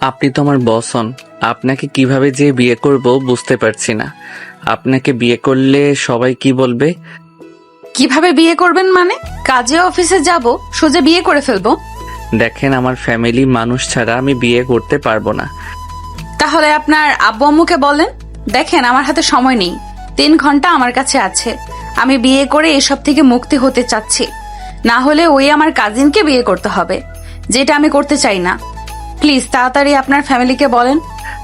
আপনি তো আমার বস হন। আপনাকে কিভাবে যে বিয়ে করব বুঝতে পারছি না। আপনাকে বিয়ে করলে সবাই কি বলবে? কিভাবে বিয়ে করবেন মানে? কাজে অফিসে যাব, সোজা বিয়ে করে ফেলবো? দেখেন, আমার ফ্যামিলি মানুষ ছাড়া আমি বিয়ে করতে পারবো না। তাহলে আপনার আব্বু আম্মুকে বলেন। দেখেন, আমার হাতে সময় নেই, 3 ঘন্টা আমার কাছে আছে। আমি বিয়ে করে এসব থেকে মুক্তি হতে চাচ্ছি, না হলে ওই আমার কাজিনকে বিয়ে করতে হবে, যেটা আমি করতে চাই না। প্লিজ তাড়াতাড়ি আপনার ফ্যামিলিকে বলেন।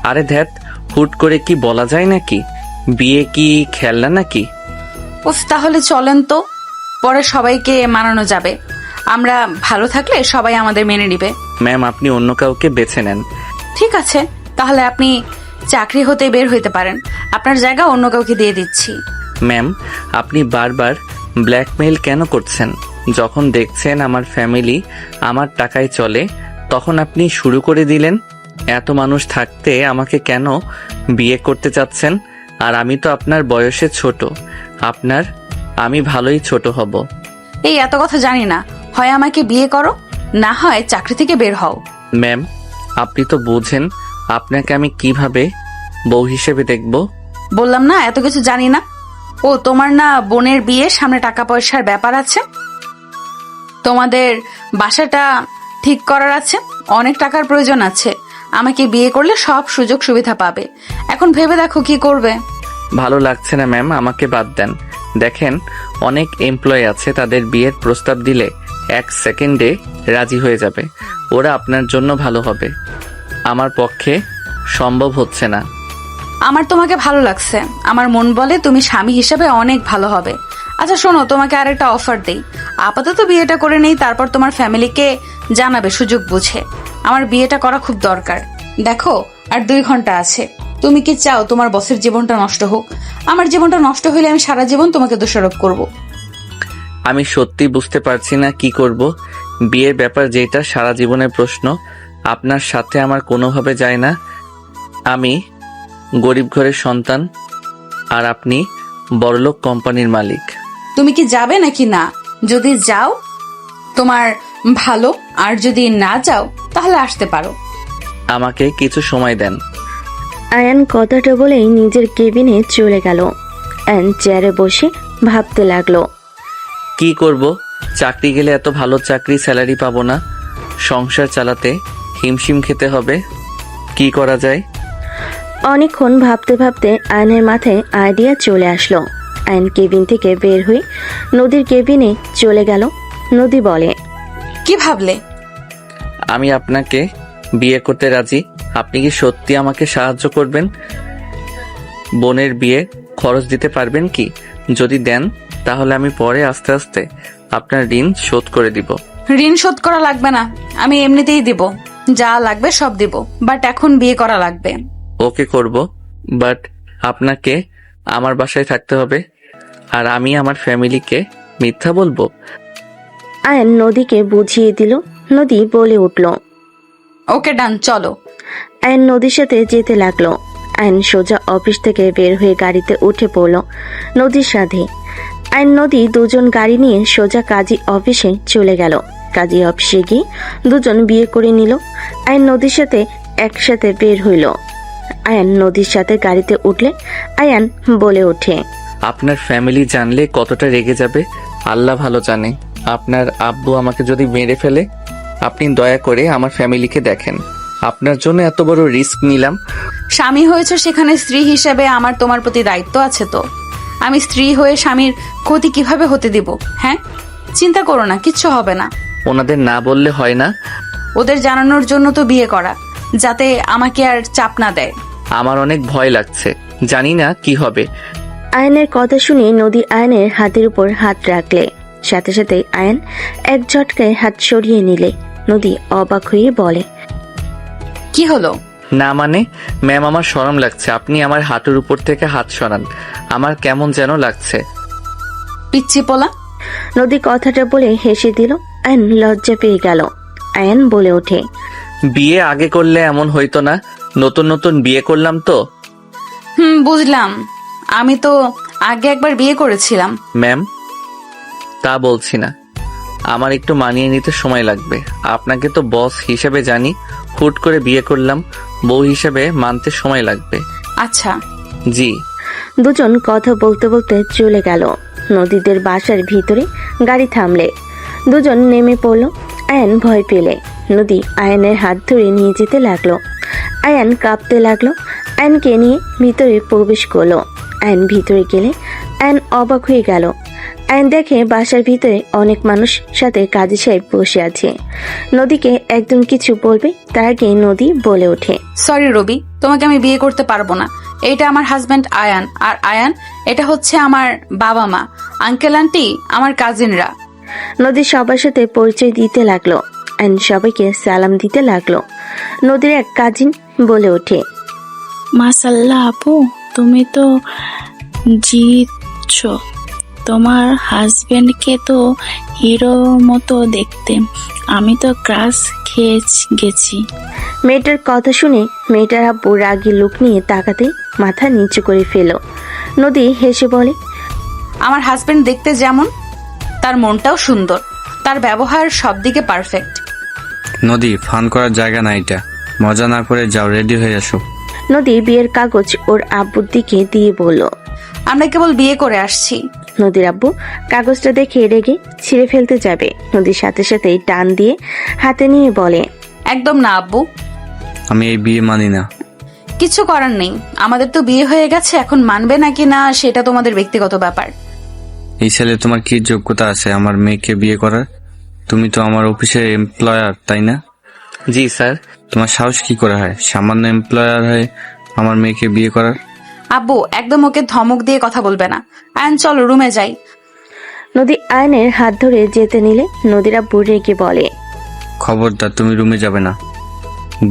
আরে ধ্যাত, হুট করে কি বলা যায় নাকি? বিয়ে কি খেলনা নাকি? উফ, তাহলে চলেন তো, পরে সবাইকে মানানো যাবে। আমরা ভালো থাকলে সবাই আমাদের মেনে নিবে। ম্যাম, আপনি অন্য কাউকে বেছে নেন। ঠিক আছে, তাহলে আপনি চাকরি হতে বের হইতে পারেন। আপনার জায়গা অন্য কাউকে দিয়ে দিচ্ছি। ম্যাম, আপনি বারবার ব্ল্যাকমেইল কেন করছেন? যখন দেখছেন আমার ফ্যামিলি আমার টাকায় চলে, তখন আপনি শুরু করে দিলেন। এত মানুষ থাকতে আমাকে কেন বিয়ে করতে চাচ্ছেন? আর আমি তো আপনার বয়সে ছোট। আমি ভালোই ছোট হব। এই এত কথা জানি না, হয় আমাকে বিয়ে করো, না হয় চাকরি থেকে বের হও। ম্যাম, আপনি তো বুঝেন আপনাকে আমি কিভাবে বউ হিসেবে দেখব। বললাম না এত কিছু জানি না। ও, তোমার না বোনের বিয়ে, সামনে টাকা পয়সার ব্যাপার আছে, তোমাদের বাসাটা ঠিক করার আছে, অনেক টাকার প্রয়োজন আছে। আমাকে বিয়ে করলে সব সুযোগ সুবিধা পাবে। এখন ভেবে দেখো কি করবে। ভালো লাগছে না ম্যাম, আমাকে বাদ দেন। দেখেন, অনেক এমপ্লয় আছে, তাদের বিয়ের প্রস্তাব দিলে 1 সেকেন্ডে রাজি হয়ে যাবে। ওরা আপনার জন্য ভালো হবে, আমার পক্ষে সম্ভব হচ্ছে না। আমার তোমাকে ভালো লাগছে, আমার মন বলে তুমি স্বামী হিসেবে অনেক ভালো হবে। আচ্ছা শোনো, তোমাকে আরেকটা অফার দেই। আপাতত বিয়েটা করে নেই, তারপর তোমার ফ্যামিলিকে জানাবে সুযোগ বুঝে। আমার বিয়েটা করা খুব দরকার। দেখো, আর 2 ঘন্টা আছে। তুমি কি চাও তোমার বসের জীবনটা নষ্ট হোক? আমার জীবনটা নষ্ট হইলে আমি সারা জীবন তোমাকে দোষারোপ করব। আমি সত্যি বুঝতে পারছি না কি করব। বিয়ের ব্যাপার যেটা সারা জীবনের প্রশ্ন, আপনার সাথে আমার কোনোভাবে যায় না। আমি গরিব ঘরের সন্তান, আর আপনি বড়লোক কোম্পানির মালিক। তুমি কি যাবে নাকি না? যদি যাও তোমার ভালো, আর যদি না যাও তাহলে আসতে পারো। আমাকে কিছু সময় দেন। আয়ান কথাটা বলেই নিজের কেবিনে চলে গেল। আয়ান চেয়ারে বসে ভাবতে লাগলো। কি করব? চাকরি গেলে এত ভালো চাকরি, স্যালারি পাবো না। সংসার চালাতে হিমশিম খেতে হবে। কি করা যায়? অনেকক্ষণ ভাবতে ভাবতে আয়নের মাথায় আইডিয়া চলে আসলো। আয়ন কেবিন থেকে বের হয়ে নদীর কেবিনে চলে গেল। নদী বলে, কি ভাবলে? আমি আপনাকে বিয়ে করতে রাজি। আপনি কি সত্যি আমাকে সাহায্য করবেন? বোনের বিয়ে খরচ দিতে পারবেন কি? যদি দেন তাহলে আমি পরে আস্তে আস্তে আপনার ঋণ শোধ করে দিব। ঋণ শোধ করা লাগবে না, আমি এমনিতেই দিব। যা লাগবে সব দিব, বাট এখন বিয়ে করা লাগবে। ওকে, করব, বাট আপনাকে আমার বাসায় থাকতে হবে। আর আমি আমার ফ্যামিলিকে মিথ্যা বলবো? আয়ন নদীকে বুঝিয়ে দিল। নদী বলে উঠল, ওকে ডান, চলো। আয়ন নদীর সাথে যেতে লাগলো। আয়ন সোজা অফিস থেকে বের হয়ে গাড়িতে উঠে পড়ল নদীর সাথে। আয়ন নদী দুজন গাড়ি নিয়ে সোজা কাজী অফিসে চলে গেল। কাজী অফিসে গিয়ে দুজন বিয়ে করে নিল। আয়ন নদীর সাথে একসাথে বের হইল। আয়ান নদীর সাথে গাড়িতে উঠলে আয়ান বলে ওঠে, আপনার ফ্যামিলি জানলে কতটা রেগে যাবে আল্লাহ ভালো জানে। আপনার আব্বু আমাকে যদি মেরে ফেলে, আপনি দয়া করে আমার ফ্যামিলিকে দেখেন। আপনার জন্য এত বড় রিস্ক নিলাম। স্বামী হয়েছে, সেখানে স্ত্রী হিসেবে আমার তোমার প্রতি দায়িত্ব আছে। তো আমি স্ত্রী হয়ে স্বামীর ক্ষতি কিভাবে হতে দিব? হ্যাঁ, চিন্তা করো না, কিচ্ছু হবে না। ওনাদের না বললে হয় না? ওদের জানানোর জন্য তো বিয়ে করা, যাতে আমাকে আর চাপ না দেয়। আমার অনেক ভয় লাগছে, জানি না কি হবে। আয়নের কথা শুনে নদী আয়নের হাতের উপর হাত রাখলে, সাথে সাথে আয়ন এক ঝটকায় হাত সরিয়ে নিলে। নদী অবাক হয়ে বলে, কি হলো? না মানে ম্যাম, আমার শরম লাগছে। আপনি আমার হাঁটুর উপর থেকে হাত সরান, আমার কেমন যেন লাগছে। পিচ্ছি পোলা। নদী কথাটা বলে হেসে দিল। আয়ন লজ্জা পেয়ে গেল। আয়ন বলে ওঠে, বিয়ে আগে করলে এমন হইতো না, নতুন নতুন বিয়ে করলাম তো। বুঝলাম। আমি তো আগে একবার বিয়ে করেছিলাম। ম্যাম, তা বলছি না, আমার একটু মানিয়ে নিতে সময় লাগবে। আপনাকে তো বস হিসেবে জানি, হুট করে বিয়ে করলাম, বউ হিসেবে মানতে সময় লাগবে। আচ্ছা। জি। দুজন কথা বলতে বলতে চলে গেল। নদীদের বাসার ভিতরে গাড়ি থামলে দুজন নেমে পড়ল। আয়ান ভয় পেলে নদী আয়ানের হাত ধরে নিয়ে যেতে লাগলো। আয়ান কাঁপতে লাগলো। আয়ানকে নিয়ে ভিতরে প্রবেশ করলো। আয়ান ভিতরে গেলে আয়ান অবাক হয়ে গেল। আয়ান দেখে বাসার ভিতরে অনেক মানুষ, সাথে কাজী সাহেব বসে আছে। নদীকে একদম কিছু বলবে তার আগে নদী বলে ওঠে, সরি রবি, তোমাকে আমি বিয়ে করতে পারবো না। এটা আমার হাজব্যান্ড আয়ান, আর আয়ান এটা হচ্ছে আমার বাবা মা, আঙ্কেল আন্টি, আমার কাজিনরা। নদী সবার সাথে পরিচয় দিতে লাগলো। আয়ান সবাইকে সালাম দিতে লাগলো। নদীর এক কাজিন বলে ওঠে, মাশাল্লাহ আপু, তুমি তো জিতছ। তোমার হাজবেন্ডকে তো হিরো মতো দেখতে। আমি তো ক্রাশ খেয়ে গেছি। মেয়েটার কথা শুনে মেয়েটার আব্বু রাগী লোক নিয়ে তাকাতে মাথা নিচু করে ফেল। নদী হেসে বলে, আমার হাজবেন্ড দেখতে যেমন, তার মনটাও সুন্দর, তার ব্যবহার সব দিকে পারফেক্ট। নদী, ফান করার জায়গা না এটা। মজা না করে যাও, রেডি হয়ে আসো। নদী বিয়ের কাগজ ওর আব্বুর দিকে দিয়ে বলল। আমরা কেবল বিয়ে করে আসছি। নদীর আব্বু কাগজটা দেখে রেগে ছিঁড়ে ফেলতে যাবে, নদীর সাথে সাথে টান দিয়ে হাতে নিয়ে বলে, একদম না আব্বু, আমি এই বিয়ে মানি না। কিছু করার নেই, আমাদের তো বিয়ে হয়ে গেছে, এখন মানবে নাকি না সেটা তোমাদের ব্যক্তিগত ব্যাপার। এই ছেলে তোমার কি যোগ্যতা আছে আমার মেয়েকে বিয়ে করার? তুমি তো আমার অফিসের এমপ্লয়ার, তাই না? জি স্যার। তোমার সাহস কি করে হয় সামান্য এমপ্লয়ার হয়ে আমার মেয়েকে বিয়ে করার? আব্বু একদম ওকে ধমক দিয়ে কথা বলবে না। আয়ন চলো রুমে যাই। নদী আয়নের হাত ধরে যেতে নিলে নদীর আব্বু রেগে বলে, খবরদার, তুমি রুমে যাবে না।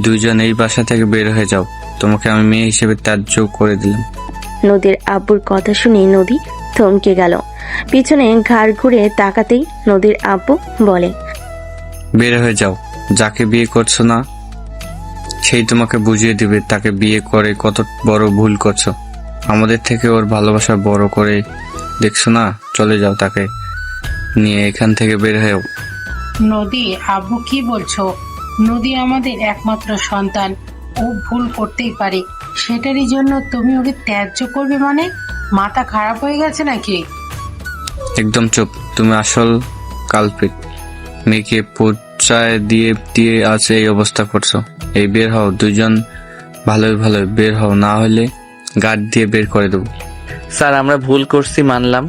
দুইজন এই বাসা থেকে বের হয়ে যাও। তোমাকে আমি মেয়ে হিসেবে ত্যায্য করে দিলাম। নদীর আব্বুর কথা শুনে নদী থমকে গেল। পিছনে ঘাড় ঘুরে তাকাতেই নদীর আব্বু বলে, বের হয়ে যাও। যাকে বিয়ে করছো না সেই তোমাকে বুঝিয়ে দিবে তাকে বিয়ে করে কত বড় ভুল করছো। আমাদের থেকে ওর ভালোবাসা বড় করে দেখছো না? চলে যাও, তাকে নিয়ে এখান থেকে বের হয়েও। নদী, আব্বু কি বলছো? নদী আমাদের একমাত্র সন্তান, ও ভুল করতেই পারে, সেটারই জন্য তুমি ওকে ত্যায্য করবে? মানে মাথা খারাপ হয়ে গেছে নাকি? একদম চুপ, তুমি আসল কালপিট। মেয়েকে পর্যায়ে দিয়ে দিয়ে আজ এই অবস্থা করছো। এই বের হও, দুজন ভালোই ভালোই বের হও, না হলে গার্ড দিয়ে বের করে দেবো। স্যার আমরা ভুল করছি মানলাম,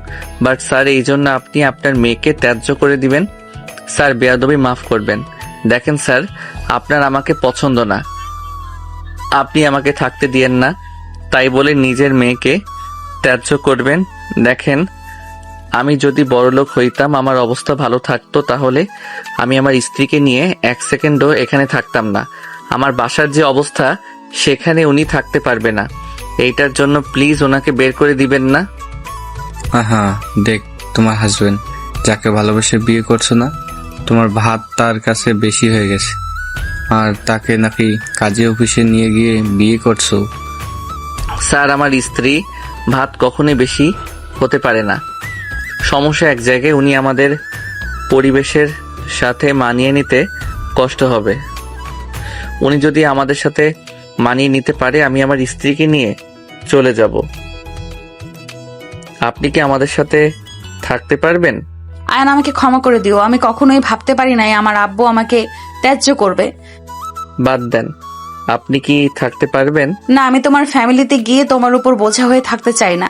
বাট স্যার এই জন্য আপনি আপনার মেয়েকে ত্যায্য করে দিবেন? স্যার বেয়াদবি মাফ করবেন। দেখেন স্যার, আপনার আমাকে পছন্দ না, আপনি আমাকে থাকতে দিয়েন না, তাই বলে নিজের মেয়েকে ত্যায্য করবেন? দেখেন, আমি যদি বড়লোক হইতাম, আমার অবস্থা ভালো থাকতো, তাহলে আমি আমার স্ত্রীকে নিয়ে এক সেকেন্ডও এখানে থাকতাম না। আমার বাসার যে অবস্থা, সেখানে উনি থাকতে পারবে না। এইটার জন্য প্লিজ ওনাকে বের করে দিবেন না। হ্যাঁ, দেখ, তোমার হাজবেন্ড যাকে ভালোবেসে বিয়ে করছো না, তোমার ভাত তার কাছে বেশি হয়ে গেছে, আর তাকে নাকি কাজে অফিসে নিয়ে গিয়ে বিয়ে করছো। স্যার আমার স্ত্রী ভাত কখনোই বেশি হতে পারে না। সমস্যা এক জায়গায়, উনি আমাদের পরিবেশের সাথে মানিয়ে নিতে কষ্ট হবে। উনি যদি আমাদের সাথে মানিয়ে নিতে পারে, আমি আমার স্ত্রীকে নিয়ে চলে যাব। আপনি কি আমাদের সাথে থাকতে পারবেন? আয়ন আমাকে ক্ষমা করে দিও, আমি কখনোই ভাবতে পারি নাই আমার আব্বু আমাকে ত্যায্য করবে। বাদ দেন, আপনি কি থাকতে পারবেন? না, আমি তোমার ফ্যামিলিতে গিয়ে তোমার উপর বোঝা হয়ে থাকতে চাই না।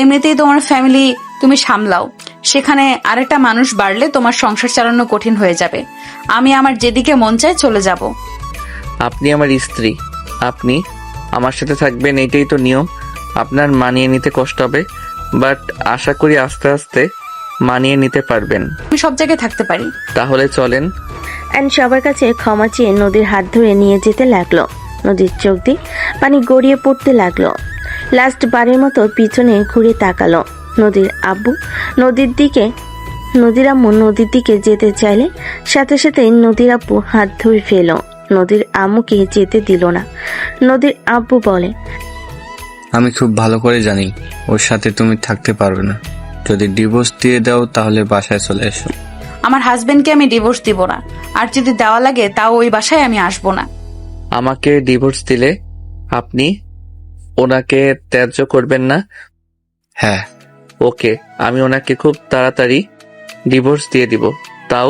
এমনিতেই তোমার ফ্যামিলি তুমি সামলাও, সেখানে আরেকটা মানুষ বাড়লে তোমার সংসার চালানো কঠিন হয়ে যাবে। আমি আমার যেদিকে মন চায় চলে যাব। আপনি আমার স্ত্রী, আপনি আমার সাথে থাকবেন, এইটাই তো নিয়ম। আপনার মানিয়ে নিতে কষ্ট হবে, বাট আশা করি আস্তে আস্তে মানিয়ে নিতে পারবেন। আমি সব জায়গায় থাকতে পারি। তাহলে চলেন। অ্যান্ড সবার কাছে ক্ষমা চেয়ে নদীর হাত ধরে নিয়ে যেতে লাগলো। নদীর চোখ দিয়ে পানি গড়িয়ে পড়তে লাগলো। লাস্ট বারের মতো পিছনে ঘুরে তাকালো। নদীর আব্বু নদীর আম্মু নদীর দিকে যেতে চাইলে সাথে সাথে নদীর আব্বু হাত ধরে ফেলো। নদীর আম্মুকে যেতে দিল না। নদীর আব্বু বলে, আমি খুব ভালো করে জানি ওর সাথে তুমি থাকতে পারবে না। যদি ডিভোর্স দিয়ে দাও তাহলে বাসায় চলে এসো। আমার হাজবেন্ডকে আমি ডিভোর্স দিব না, আর যদি দেওয়া লাগে তাও ওই বাসায় আমি আসবো না। আমাকে ডিভোর্স দিলে আপনি ওনাকে ত্যায্য করবেন না? হ্যাঁ। ওকে, আমি ওনাকে খুব তাড়াতাড়ি ডিভোর্স দিয়ে দিব, তাও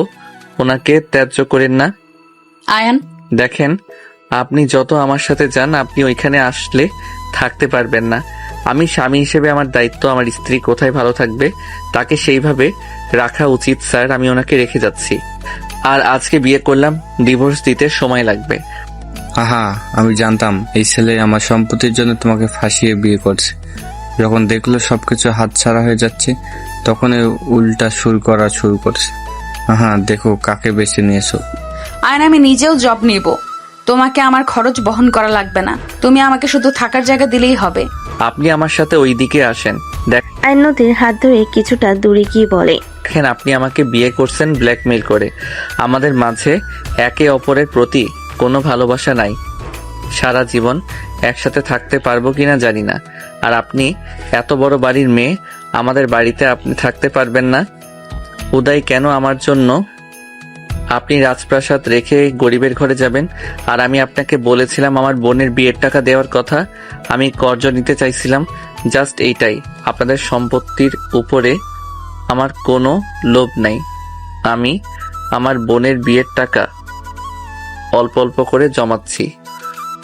ওনাকে ত্যায্য করেন না। আয়ান, দেখেন, আপনি যত আমার সাথে যান, আপনি ওইখানে আসলে থাকতে পারবেন না। আমি স্বামী হিসেবে আমার দায়িত্ব, আমার স্ত্রী কোথায় ভালো থাকবে তাকে সেইভাবে রাখা উচিত স্যার। আমি ওনাকে রেখে যাচ্ছি, আর আজকে বিয়ে করলাম, ডিভোর্স দিতে সময় লাগবে। আহা, আমি জানতাম এই ছেলে আমার সম্পত্তির জন্য তোমাকে ফাঁসিয়ে বিয়ে করছে। যখন দেখলো সবকিছু হাতছাড়া হয়ে যাচ্ছে, তখন উল্টা সুর করা শুরু করছে। আহা, দেখো কাকে বেছে নিয়েছো। আয়ান, আমি নিজেও জব নিব, তোমাকে আমার খরচ বহন করা লাগবে না। তুমি আমাকে শুধু থাকার জায়গা দিলেই হবে। আপনি আমার সাথে ওই দিকে আসেন। আইন নদীর হাত ধরে কিছুটা দূরে গিয়ে বলে, দেখেন, আপনি আমাকে বিয়ে করছেন ব্ল্যাকমেইল করে। আমাদের মাঝে একে অপরের প্রতি কোনো ভালোবাসা নাই। সারা জীবন একসাথে থাকতে পারবো কিনা জানি না। আর আপনি এত বড় বাড়ির মেয়ে, আমাদের বাড়িতে আপনি থাকতে পারবেন না? উদয় কেন আমার জন্য আপনি রাজপ্রাসাদ রেখে গরিবের ঘরে যাবেন? আর আমি আপনাকে বলেছিলাম আমার বোনের বিয়ের টাকা দেওয়ার কথা, আমি কর্জ নিতে চাইছিলাম, জাস্ট এইটাই। আপনাদের সম্পত্তির উপরে আমার কোনো লোভ নাই। আমি আমার বোনের বিয়ের টাকা অল্প অল্প করে জমাচ্ছি।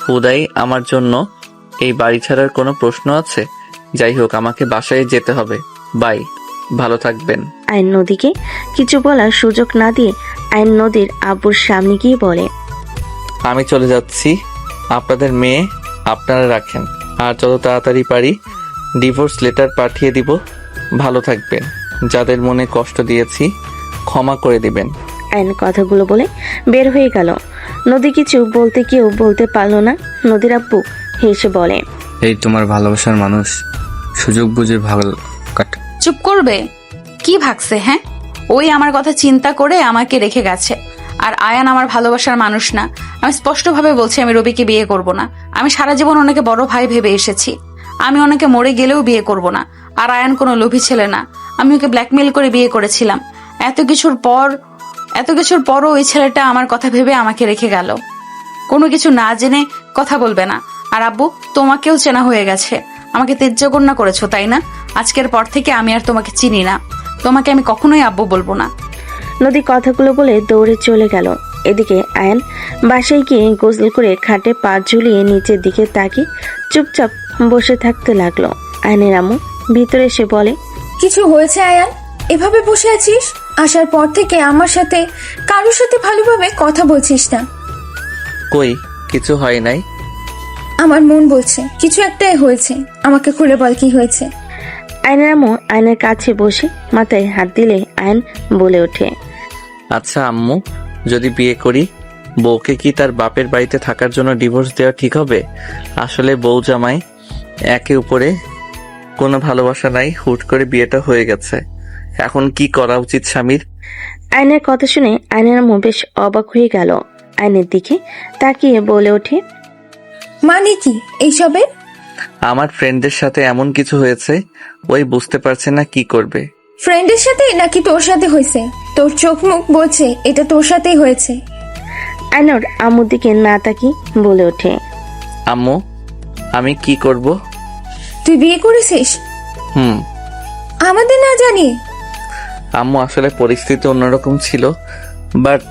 হুদাই আমার জন্য এই বাড়ি ছাড়ার কোনো প্রশ্ন আছে? যাই হোক, আমাকে বাসায় যেতে হবে। বাই, ভালো থাকবেন। আইন নদীকে কিছু বলার সুযোগ না দিয়ে আইন নদীর আব্বুর সামনে গিয়ে বলে, আমি চলে যাচ্ছি, আপনাদের মেয়ে আপনারা রাখেন, আর যত তাড়াতাড়ি পারি ডিভোর্স লেটার পাঠিয়ে দিব। ভালো থাকবেন। যাদের মনে কষ্ট দিয়েছি ক্ষমা করে দিবেন। আইন কথাগুলো বলে বের হয়ে গেল। নদী কিছু বলতে কেউ বলতে পারলো না। নদীর আব্বু হেসে বলে, এই তোমার ভালোবাসার মানুষ, সুযোগ বুঝে ভালো কাট। চুপ করবে? কি ভাগছে? হ্যাঁ, ওই আমার কথা চিন্তা করে আমাকে রেখে গেছে। আর আয়ান আমার ভালোবাসার মানুষ না। আমি স্পষ্টভাবে বলছি, আমি রবিকে বিয়ে করব না। আমি সারা জীবন ওনাকে বড় ভাই ভেবে এসেছি। আমি ওনাকে মরে গেলেও বিয়ে করব না। আর আয়ান কোনো লোভী ছেলে না। আমি ওকে ব্ল্যাকমেইল করে বিয়ে করেছিলাম। এত কিছুর পরও ওই ছেলেটা আমার কথা ভেবে আমাকে রেখে গেল। কোনো কিছু না জেনে কথা বলবে না। আর আব্বু, তোমাকেও চেনা হয়ে গেছে। আমাকে তেজ্যকন্যা করেছো, তাই না? আজকের পর থেকে আমি আর তোমাকে চিনি না। তোমাকে আমি কখনোই আব্বু বলবো না। নদী কথাগুলো বলে দৌড়ে চলে গেল। এদিকে আয়ান বাসায় গিয়ে গোসল করে খাটে পা ঝুলিয়ে নিচের দিকে তাকিয়ে চুপচাপ বসে থাকতে লাগলো। আয়নের আম্মু ভিতরে এসে বলে, কিছু হয়েছে আয়ান? এভাবে বসে আছিস? আসার পর থেকে আমার সাথে কারোর সাথে ভালোভাবে কথা বলছিস না। কই, কিছু হয় নাই। আমার মন বলছে কিছু একটাই হয়েছে। আমাকে খুলে বল, কি হয়েছে? আয়নের আম্মু আয়নের কাছে বসে মাথায় হাত দিলে আয়ন বলে ওঠে, আচ্ছা আম্মু, যদি বিয়ে করি, বউকে কি তার বাপের বাড়িতে থাকার জন্য ডিভোর্স দেওয়া ঠিক হবে? আসলে বউ জামাই একে উপরে কোনো ভালোবাসা নাই, হুট করে বিয়েটা হয়ে গেছে। এখন কি করা উচিত স্বামীর? আয়নের কথা শুনে আয়নের আম্মু বেশ অবাক হয়ে গেল। আয়নের দিকে তাকিয়ে বলে ওঠে, মানে কি এইসবের? আমার ফ্রেন্ডদের সাথে এমন কিছু হয়েছে, ওই বুঝতে পারছে না কি করবে। ফ্রেন্ডের সাথে নাকি তোর সাথে হয়েছে? তোর চোখ মুখ বলছে এটা তোর সাথেই হয়েছে। আয়নর আম্মুর দিকে না তাকিয়ে বলে ওঠে, আম্মু, আমি কি করব? তুই বিয়ে করেছিস হুম। আমাদের না জানি? আম্মু, আসলে পরিস্থিতি অন্যরকম ছিল, বাট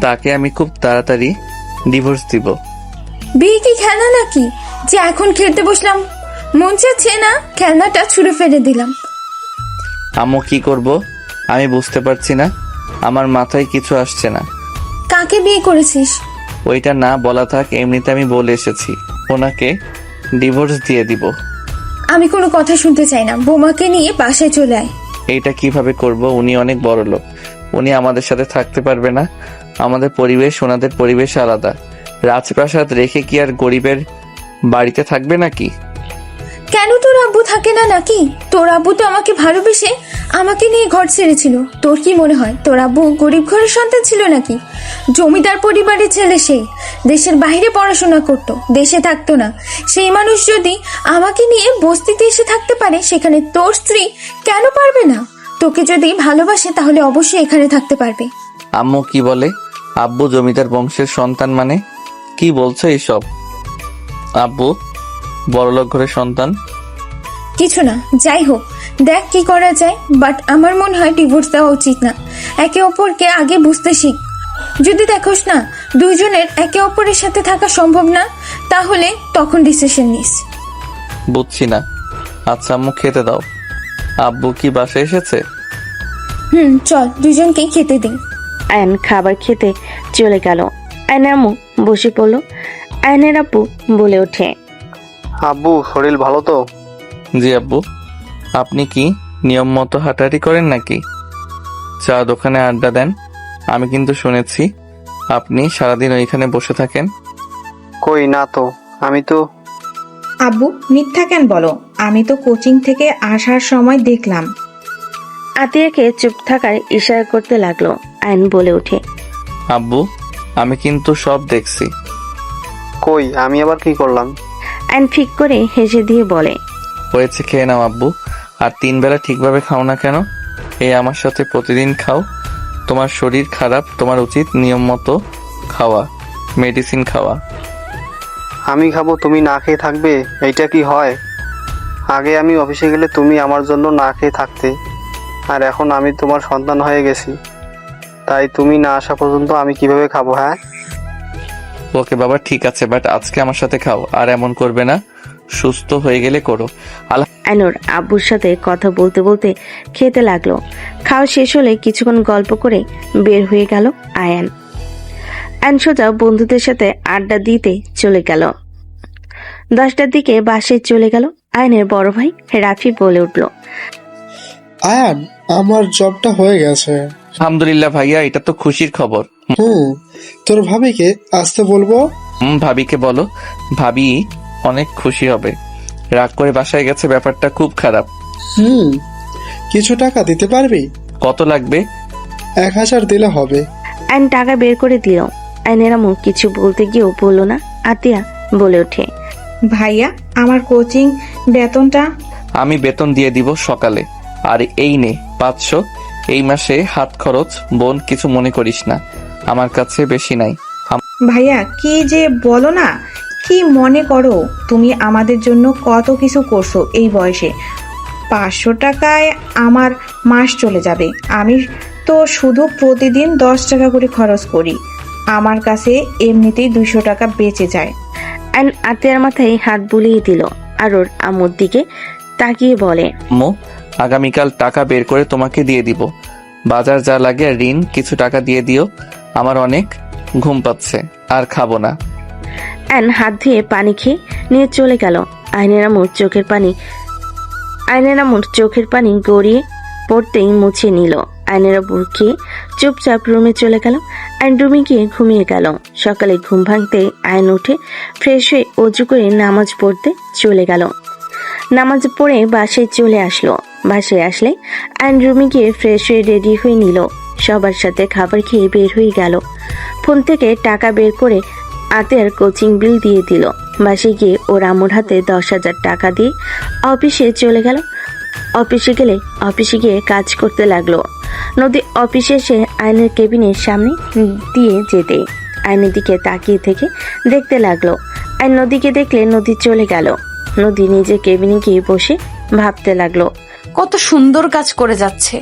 তাকে আমি খুব তাড়াতাড়ি ডিভোর্স দিব। বিয়ে কি খেলনা নাকি যে এখন খেলতে বসলাম মন চাচ্ছে না খেলনাটা ছুঁড়ে ফেলে দিলাম? আম্মু, কি করব আমি বুঝতে পারছি না, আমার মাথায় কিছু আসছে না। কাকে বিয়ে করেছিস? ওইটা না বলা থাক, এমনিতে আমি বলে এসেছি ওনাকে ডিভোর্স দিয়ে দিব। আমি কোনো কথা শুনতে চাই না। বোমাকে নিয়ে বাসায় চলে আয়। এইটা কিভাবে করব? উনি অনেক বড় লোক, উনি আমাদের সাথে থাকতে পারবে না। আমাদের পরিবেশ ওনাদের পরিবেশ আলাদা। রাজপ্রাসাদ রেখে কি আর গরিবের বাড়িতে থাকবে নাকি? কেন তোর আব্বু থাকে না নাকি? তোর আব্বু তো আমাকে ভালোবেসে আমাকে নিয়ে ঘর ছেড়েছিল। তোর কি মনে হয় তোর আব্বু গরিব ঘরের সন্তান ছিল নাকি? জমিদার পরিবারের ছেলে সে। দেশের বাইরে পড়াশোনা করত, দেশে থাকতো না। সেই মানুষ যদি আমাকে নিয়ে বস্তিতে এসে থাকতে পারে, সেখানে তোর স্ত্রী কেন পারবে না? তোকে যদি ভালোবাসে তাহলে অবশ্যই এখানে থাকতে পারবে। আম্মু কি বলে? আব্বু জমিদার বংশের সন্তান মানে? কি বলছো এইসব? আব্বু বড়লোক ঘরের সন্তান। কিছু না, যাই হোক, দেখ কি করা যায়, বাট আমার মনে হয় ডিভোর্স দেওয়া উচিত না। একে অপরকে আগে বুঝতে শিখ। যদি দেখোস না দুইজনের একে অপরের সাথে থাকা সম্ভব না, তাহলে তখন ডিসিশন নিস। বুঝছি না। আচ্ছা আম্মু খেতে দাও। আব্বু কি বাসায় এসেছে? চল দুইজনকেই খেতে দিই। আয়ন খাবার খেতে চলে গেল। আয়নের আম্মু বসে পড়ল। আয়নের আব্বু বলে ওঠে, আব্বু শরীর ভালো তো? জি আব্বু। আপনি কি নিয়ম মতো হাঁটাহাঁটি করেন নাকি? চা দোকানে আড্ডা দেন? আমি কিন্তু শুনেছি আপনি সারাদিন ওইখানে বসে থাকেন। কই না তো, আমি তো। আব্বু মিথ্যা কেন বলো? আমি তো কোচিং থেকে আসার সময় দেখলাম। আতিয়াকে চুপ থাকার ইশারা করতে লাগলো। আয়ন বলে ওঠে, আব্বু আমি কিন্তু সব দেখছি। কই আমি আবার কি করলাম? আয়ন ঠিক করে হেসে দিয়ে বলে, হয়েছে, খেয়ে নাও আব্বু। আর 3 বেলা ঠিকভাবে খাও না কেন? এই আমার সাথে প্রতিদিন খাও। তোমার শরীর খারাপ, তোমার উচিত নিয়ম মতো খাওয়া, মেডিসিন খাওয়া। আমি খাবো তুমি না খেয়ে থাকবে? এইটা কি হয়? আগে আমি অফিসে গেলে তুমি আমার জন্য না খেয়ে থাকতে, আর এখন আমি তোমার সন্তান হয়ে গেছি, তাই তুমি না আসা পর্যন্ত আমি কিভাবে খাবো? হ্যাঁ ওকে বাবা, ঠিক আছে, বাট আজকে আমার সাথে খাও। আর এমন করবে না, সুস্থ হয়ে গেলে করো। আয়নুর আব্বুর সাথে কথা বলতে বলতে খেতে লাগলো। খাওয়া শেষ হলে কিছুক্ষণ গল্প করে বের হয়ে গেল আয়ান। আয়ন সোজা বন্ধুদের সাথে আড্ডা দিতে চলে গেল। 10টার দিকে বাসায় চলে গেল। আয়নের বড় ভাই রাফি বলে উঠল, আয়ান, আমার জবটা হয়ে গেছে। আলহামদুলিল্লাহ ভাইয়া, এটা তো খুশির খবর। তোর ভাবিকে আসতে বলবো? ভাবিকে বলো, ভাবি অনেক খুশি হবে। রাগ করে বাসায় গেছে, ব্যাপারটা খুব খারাপ। কিছু টাকা দিতে পারবি? কত লাগবে? 1000 দিলে হবে। আয়ন টাকা বের করে দিল। আয়নের আম্মু কিছু বলতে গিয়েও বলল না। আতিয়া বলে ওঠে, ভাইয়া আমার কোচিং বেতনটা। আমি বেতন দিয়ে দিব সকালে। আর এই নে 500, এই মাসে হাত খরচ। বোন কিছু মনে করিস না, আমার কাছে বেশি নাই। ভাইয়া কি যে বলো না, কি মনে করো? তুমি আমাদের জন্য কত কিছু করছো এই বয়সে। 500 টাকায় আমার মাস চলে যাবে। আমি তো শুধু প্রতিদিন 10 টাকা করে খরচ করি। আমার কাছে এমনিতেই 200 টাকা বেঁচে যায়। আয়ন আতিয়ার মাথায় হাত বুলিয়ে দিল আর ওর আম্মুর দিকে তাকিয়ে বলে, আম্মু আগামীকাল টাকা বের করে তোমাকে দিয়ে দিব। বাজার যা লাগে আর ঋণ কিছু টাকা দিয়ে দিও। আমার অনেক ঘুম পাচ্ছে, আর খাবো না। আয়ন হাত ধুয়ে পানি খেয়ে নিয়ে চলে গেল। আয়নের আম্মুর চোখের পানি গড়িয়ে পড়তেই মুছে নিল। আয়নের আব্বু খেয়ে চুপচাপ রুমে চলে গেল। আয়ন রুমে গিয়ে ঘুমিয়ে গেল। সকালে ঘুম ভাঙতে আয়ন উঠে ফ্রেশ হয়ে অজু করে নামাজ পড়তে চলে গেল। নামাজ পড়ে বাসায় চলে আসলো। বাসায় আসলে আয়ন রুমে গিয়ে ফ্রেশ হয়ে রেডি হয়ে নিল। সবার সাথে খাবার খেয়ে বের হয়ে গেল। ফোন থেকে টাকা বের করে আতিয়ার কোচিং বিল দিয়ে দিল। বাসায় গিয়ে ওর আম্মুর হাতে 10,000 টাকা দিয়ে অফিসে চলে গেল। অফিসে গিয়ে কাজ করতে লাগলো। নদী অফিসে এসে আয়নের কেবিনের সামনে দিয়ে যেতে আয়নের দিকে তাকিয়ে থেকে দেখতে লাগলো। আয়ন নদীকে দেখলে নদী চলে গেল। নদী নিজে কেবিনে গিয়ে বসে ভাবতে লাগলো, কত সুন্দর কাজ করে যাচ্ছে।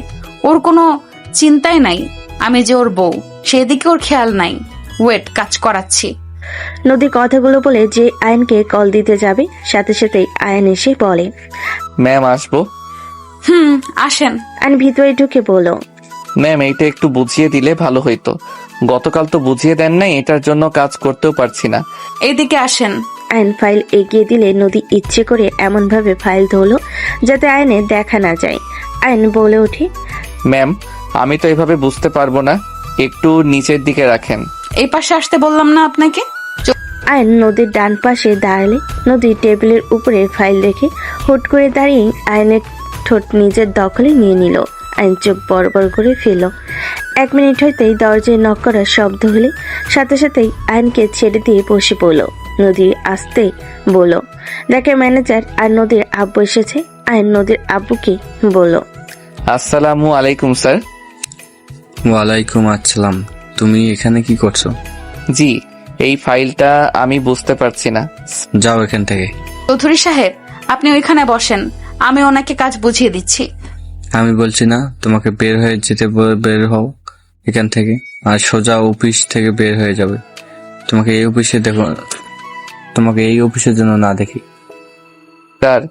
ওর কোনো চিন্তাই নাই আমি যে ওর বউ, সেদিকে ওর খেয়াল নাই। ওয়েট, কাজ করাচ্ছি। নদী কথাগুলো বলে যে আয়নকে কল দিতে যাবে, সাথে সাথেই আয়ন এসে বলে, ম্যাম আসবো? আসেন। আয়ন ভিতরে ঢুকে বলল, ম্যাম এইটা একটু বুঝিয়ে দিলে ভালো হইতো। গতকাল তো বুঝিয়ে দেন নাই, এটার জন্য কাজ করতেও পারছি না। এইদিকে আসেন। আয়ন ফাইল এগিয়ে দিলে নদী ইচ্ছে করে এমন ভাবে ফাইল ধরলো যাতে আয়নে দেখা না যায়। আয়ন বলে ওঠে, ম্যাম আমি তো এভাবে বুঝতে পারবো না, একটু নিচের দিকে রাখেন। এই পাশে আসতে বললাম না আপনাকে? আয়ন নদীর ডান পাশে দাঁড়ালে নদী টেবিলের উপরে ফাইল রেখে হুট করে দাঁড়িয়ে আয়নের ঠোঁট নিজের দখলে নিয়ে নিল। আয়ন চোখ বড় বড় করে ফেলল। 1 মিনিট হইতেই দরজায় নক করার শব্দ হলে সাথে সাথেই আয়নকে ছেড়ে দিয়ে বসে পড়ল। নদী আসতে বলল, দেখে ম্যানেজার আর নদীর আব্বু এসেছে। আয়ন নদীর আব্বুকে বলল, আসসালামু আলাইকুম স্যার। ওয়ালাইকুম আসসালাম। তুমি এখানে কি করছো? জি এই ফাইলটা আমি বুঝতে পারছি না। যাও এখান থেকে। চৌধুরী সাহেব, আপনি ওইখানে বসেন, আমি ওনাকে কাজ বুঝিয়ে দিচ্ছি। আমি বলছি না তোমাকে বের হয়ে যেতে বের হও এখান থেকে, আর সোজা অফিস থেকে বের হয়ে যাবে। তোমাকে এই অফিসের জন্য না দেখি। স্যার,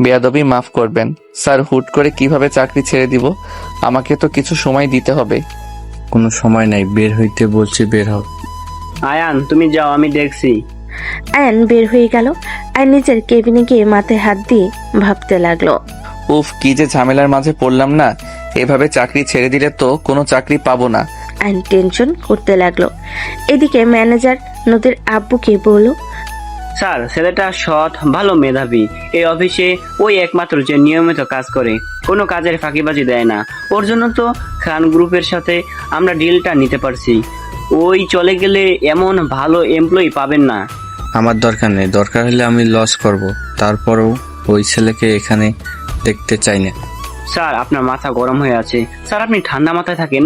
বেয়াদবি মাফ করবেন স্যার, হুট করে কিভাবে চাকরি ছেড়ে দিব? আমাকে তো কিছু সময় দিতে হবে। কোনো সময় নাই, বের হইতে বলছি, বের হও। আয়ান তুমি যাও, আমি দেখছি। আয়ান বের হয়ে গেল। আর নিজের কেবিনে গিয়ে মাথায় হাত দিয়ে ভাবতে লাগলো। উফ, কি যে ঝামেলার মাঝে পড়লাম না। এভাবে চাকরি ছেড়ে দিলে তো কোনো চাকরি পাবো না। আয়ান টেনশন করতে লাগলো। এদিকে ম্যানেজার নদীর আব্বুকে বলল, স্যার, ছেলেটা সৎ, ভালো মেধাবী। এই অফিসে ওই একমাত্র যে নিয়মিত কাজ করে, কোনো কাজের ফাঁকিবাজি দেয় না। ওর জন্য তো খান গ্রুপের সাথে আমরা ডিলটা নিতে পারছি। ওই চলে গেলে এমন ভালো এমপ্লয়ি পাবেন না। আমার দরকার নেই, দরকার হলে আমি লস করব, তারপরেও ওই ছেলেকে এখানে দেখতে চাই না। স্যার, আপনার মাথা গরম হয়ে আছে। স্যার, আপনি ঠান্ডা মাথায় থাকেন।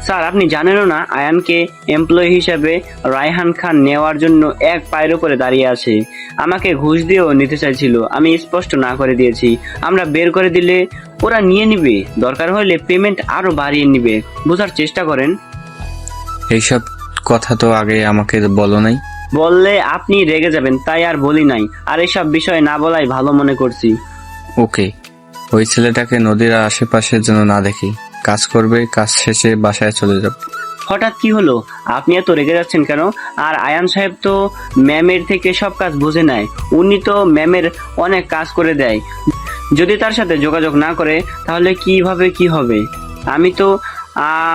স্যার, আপনি জানেনও না আয়ানকে এমপ্লয়ি হিসেবে রায়হান খান নেওয়ার জন্য এক পায়ের উপরে দাঁড়িয়ে আছে। আমাকে ঘুষ দিয়েও নিতে চাইছিল, আমি স্পষ্ট না করে দিয়েছি। আমরা বের করে দিলে ওরা নিয়ে নিবে, দরকার হলে পেমেন্ট আরো বাড়িয়ে নিবে। বোঝার চেষ্টা করেন। এইসব কথা তো আগে আমাকে বলো নাই। বললে আপনি রেগে যাবেন, তাই আর বলি নাই। আর এসব বিষয় না বলাই ভালো মনে করছি। ওকে, ওই ছেলেটাকে নদীর আশেপাশের জন্য না দেখি। কাজ করবে, কাজ শেষে বাসায় চলে যাবে। হঠাৎ কি হলো? আপনি এত রেগে যাচ্ছেন কেন? আর আয়ান সাহেব তো ম্যামের থেকে সব কাজ বুঝে নেয়। উনি তো ম্যামের অনেক কাজ করে দেয়। যদি তার সাথে যোগাযোগ না করে তাহলে কিভাবে কি হবে? আমি তো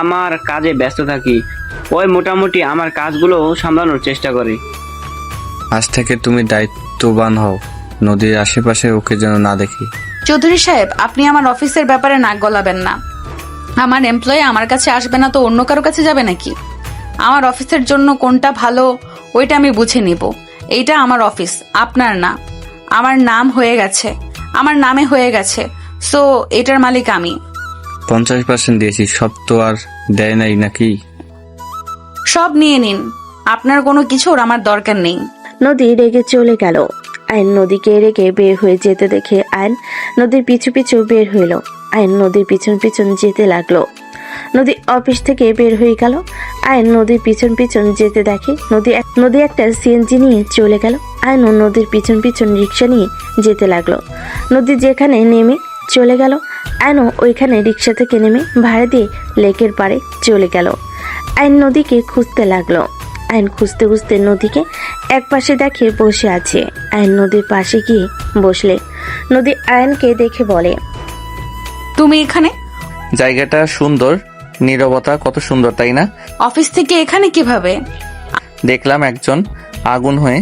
আমার কাজে ব্যস্ত থাকি। ওই মোটামুটি আমার কাজগুলো সামলানোর চেষ্টা করে। আজ থেকে তুমি দায়িত্ববান হও, নদীর আশেপাশে ওকে যেন না দেখি। চৌধুরী সাহেব, আপনি আমার অফিসের ব্যাপারে নাক গলাবেন না। আমার এমপ্লয়ি আমার কাছে আসবে না তো অন্য কারো কাছে যাবে নাকি? আমার অফিসের জন্য কোনটা ভালো ওইটা আমি বুঝে নিব। এইটা আমার অফিস, আপনার না। আমার নাম হয়ে গেছে, আমার নামে হয়ে গেছে, সো এটার মালিক আমি। 50% দিয়েছি, সব তো আর দেয় নাই নাকি? সব নিয়ে নিন, আপনার কোনো কিছুর আমার দরকার নেই। নদী রেগে চলে গেল। আয়ন নদীকে রেগে বের হয়ে যেতে দেখে আয়ন নদীর পিছু পিছু বের হইল। আয়ন নদীর পিছন পিছন যেতে লাগলো। নদী অফিস থেকে বের হয়ে গেল। আয়ন নদীর পিছন পিছন যেতে দেখে নদী একটা সিএনজি নিয়ে চলে গেল। আয়ন নদীর পিছন পিছন রিক্সা নিয়ে যেতে লাগলো। নদী যেখানে নেমে চলে গেল, আয়ন ওইখানে রিক্সা থেকে নেমে ভাড়া দিয়ে লেকের পাড়ে চলে গেল। আয়ন নদীকে খুঁজতে লাগলো। আয়ন খুঁজতে খুঁজতে নদীকে এক পাশে দেখে বসে আছে। আয়ন নদীর পাশে গিয়ে বসলে নদী আয়নকে দেখে বলে, তুমি এখানে? জায়গাটা সুন্দর, নীরবতা কত সুন্দর, তাই না? অফিস থেকে এখানে কিভাবে? দেখলাম একজন আগুন হয়ে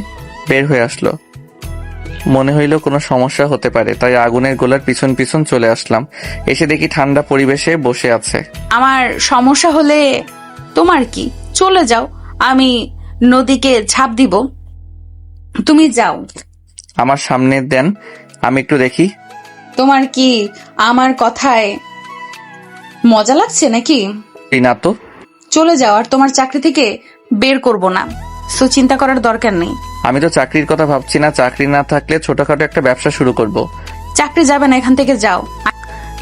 বের হয়ে আসলো, মনে হইল কোনো সমস্যা হতে পারে, তাই আগুনের গোলার পিছন পিছন চলে আসলাম। এসে দেখি ঠান্ডা পরিবেশে বসে আছে। আমার সমস্যা হলে তোমার কি? চলে যাও, আমি নদীকে ঝাঁপ দিব, তুমি যাও। আমার সামনে দেন, আমি একটু দেখি। তোমার কি আমার কথায় মজা লাগছে নাকি? না তো। চলে যাও, আর তোমার চাকরি থেকে বের করব না, সো চিন্তা করার দরকার নেই। আমি তো চাকরির কথা ভাবছি না, চাকরি না থাকলে ছোটখাটো একটা ব্যবসা শুরু করব। চাকরি যাবে না, এখান থেকে যাও।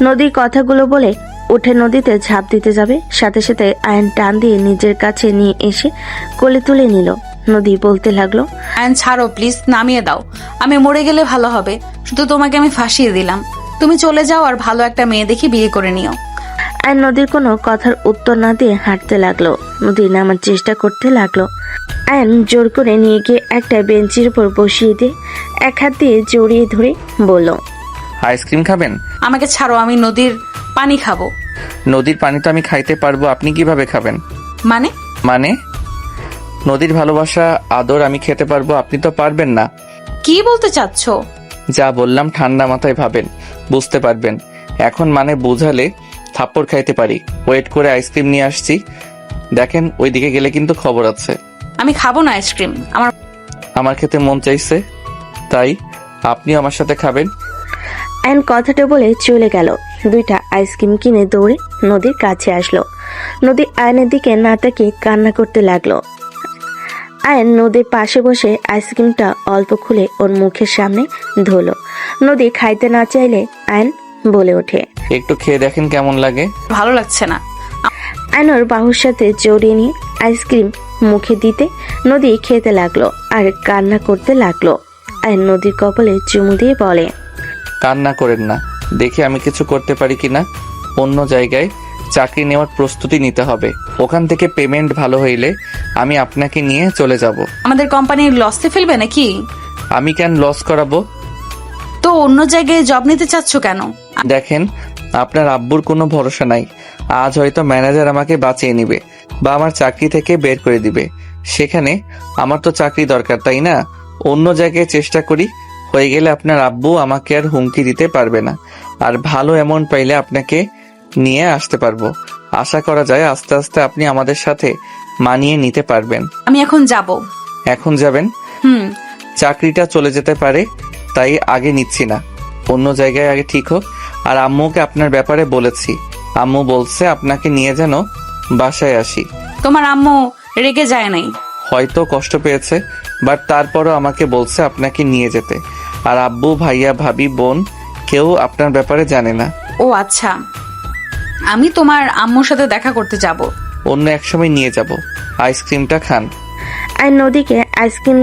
নদীর কথাগুলো বলে উঠে নদীতে ঝাঁপ দিতে যাবে, সাথে সাথে আয়ন টান দিয়ে নিজের কাছে নিয়ে এসে কোলে তুলে নিল। নদী বলতে লাগলো, আয়ন ছাড়ো প্লিজ, নামিয়ে দাও, আমি মরে গেলে ভালো হবে। শুধু তোমাকে আমি ফাঁসিয়ে দিলাম, তুমি চলে যাও, আর ভালো একটা মেয়ে দেখে বিয়ে করে নিও। আয়ন নদীর কোনো কথার উত্তর না দিয়ে হাঁটতে লাগলো। নদী নামার চেষ্টা করতে লাগলো। আয়ন জোর করে নিয়ে গিয়ে একটা বেঞ্চের উপর বসিয়ে দিয়ে এক হাত দিয়ে জড়িয়ে ধরে বলল, আইসক্রিম খাবেন? আমাকে ছাড়ো, আমি নদীর পানি খাবো। নদীর পানি তো আমি খাইতে পারবো, আপনি কিভাবে খাবেন? মানে নদীর ভালোবাসা আদর আমি খেতে পারবো, আপনি তো পারবেন না। কি বলতে চাচ্ছ? যা বললাম ঠান্ডা মাথায় ভাবেন, বুঝতে পারবেন। এখন মানে বোঝালে থাপ্পড় খাইতে পারি। ওয়েট করে আইসক্রিম নিয়ে আসছি, দেখেন ওইদিকে গেলে কিন্তু খবর আছে। আমি খাবো না আইসক্রিম, আমার খেতে মন চাইছে, তাই আপনি আমার সাথে খাবেন। আয়ন কথাটা বলে চলে গেল। দুইটা আইসক্রিম কিনে দৌড়ে নদীর কাছে আসলো। নদী আয়নের দিকে না তাকিয়ে কান্না করতে লাগলো। আয়ন নদীর পাশে বসে আইসক্রিমটা অল্প খুলে ওর মুখের সামনে ধরলো। নদী খাইতে না চাইলে আয়ন বলে ওঠে, একটু খেয়ে দেখেন কেমন লাগে। ভালো লাগছে না। আয়ন ওর বাহুর সাথে জড়িয়ে নিয়ে আইসক্রিম মুখে দিতে নদী খেতে লাগলো আর কান্না করতে লাগলো। আয়ন নদীর কপালে চুমু দিয়ে বলে, কান্না করেন না, দেখি আমি কিছু করতে পারি কিনা। অন্য জায়গায় চাকরি নেওয়ার প্রস্তুতি নিতে হবে, ওখান থেকে পেমেন্ট ভালো হইলে আমি আপনাকে নিয়ে চলে যাব। আমাদের কোম্পানির লসে ফেলবে নাকি? আমি কেন লস করাবো? তো অন্য জায়গায় জব নিতে চাচ্ছ কেন? দেখেন, আপনার আব্বুর কোনো ভরসা নাই। আজ হয়তো ম্যানেজার আমাকে বাঁচিয়ে নিবে বা আমার চাকরি থেকে বের করে দিবে। সেখানে আমার তো চাকরি দরকার, তাই না? অন্য জায়গায় চেষ্টা করি, হয়ে গেলে আপনার আব্বু আমাকে আর হুমকি দিতে পারবে না, আর ভালো অ্যামাউন্ট পাইলে আপনাকে নিয়ে আসতে পারবো। আশা করা যায় আস্তে আস্তে আপনি আমাদের সাথে মানিয়ে নিতে পারবেন। আমি এখন যাব। এখন যাবেন? চাকরিটা চলে যেতে পারে, তাই আগে নিচ্ছি না, অন্য জায়গায় আগে ঠিক হোক। আর আম্মুকে আপনার ব্যাপারে বলেছি, আম্মু বলছে আপনাকে নিয়ে যেন বাসায় আসি। তোমার আম্মু রেগে যায় নাই? হয়তো কষ্ট পেয়েছে, বাট তারপরও আমাকে বলছে আপনাকে নিয়ে যেতে। আর আব্বু, ভাইয়া, ভাবি, বোন কেউ আপনার ব্যাপারে জানে না। ও আচ্ছা, আমি তোমার আম্মুর সাথে দেখা করতে যাব। অন্য এক সময় নিয়ে যাব। আইসক্রিমটা খান। আর নদীকে আইসক্রিম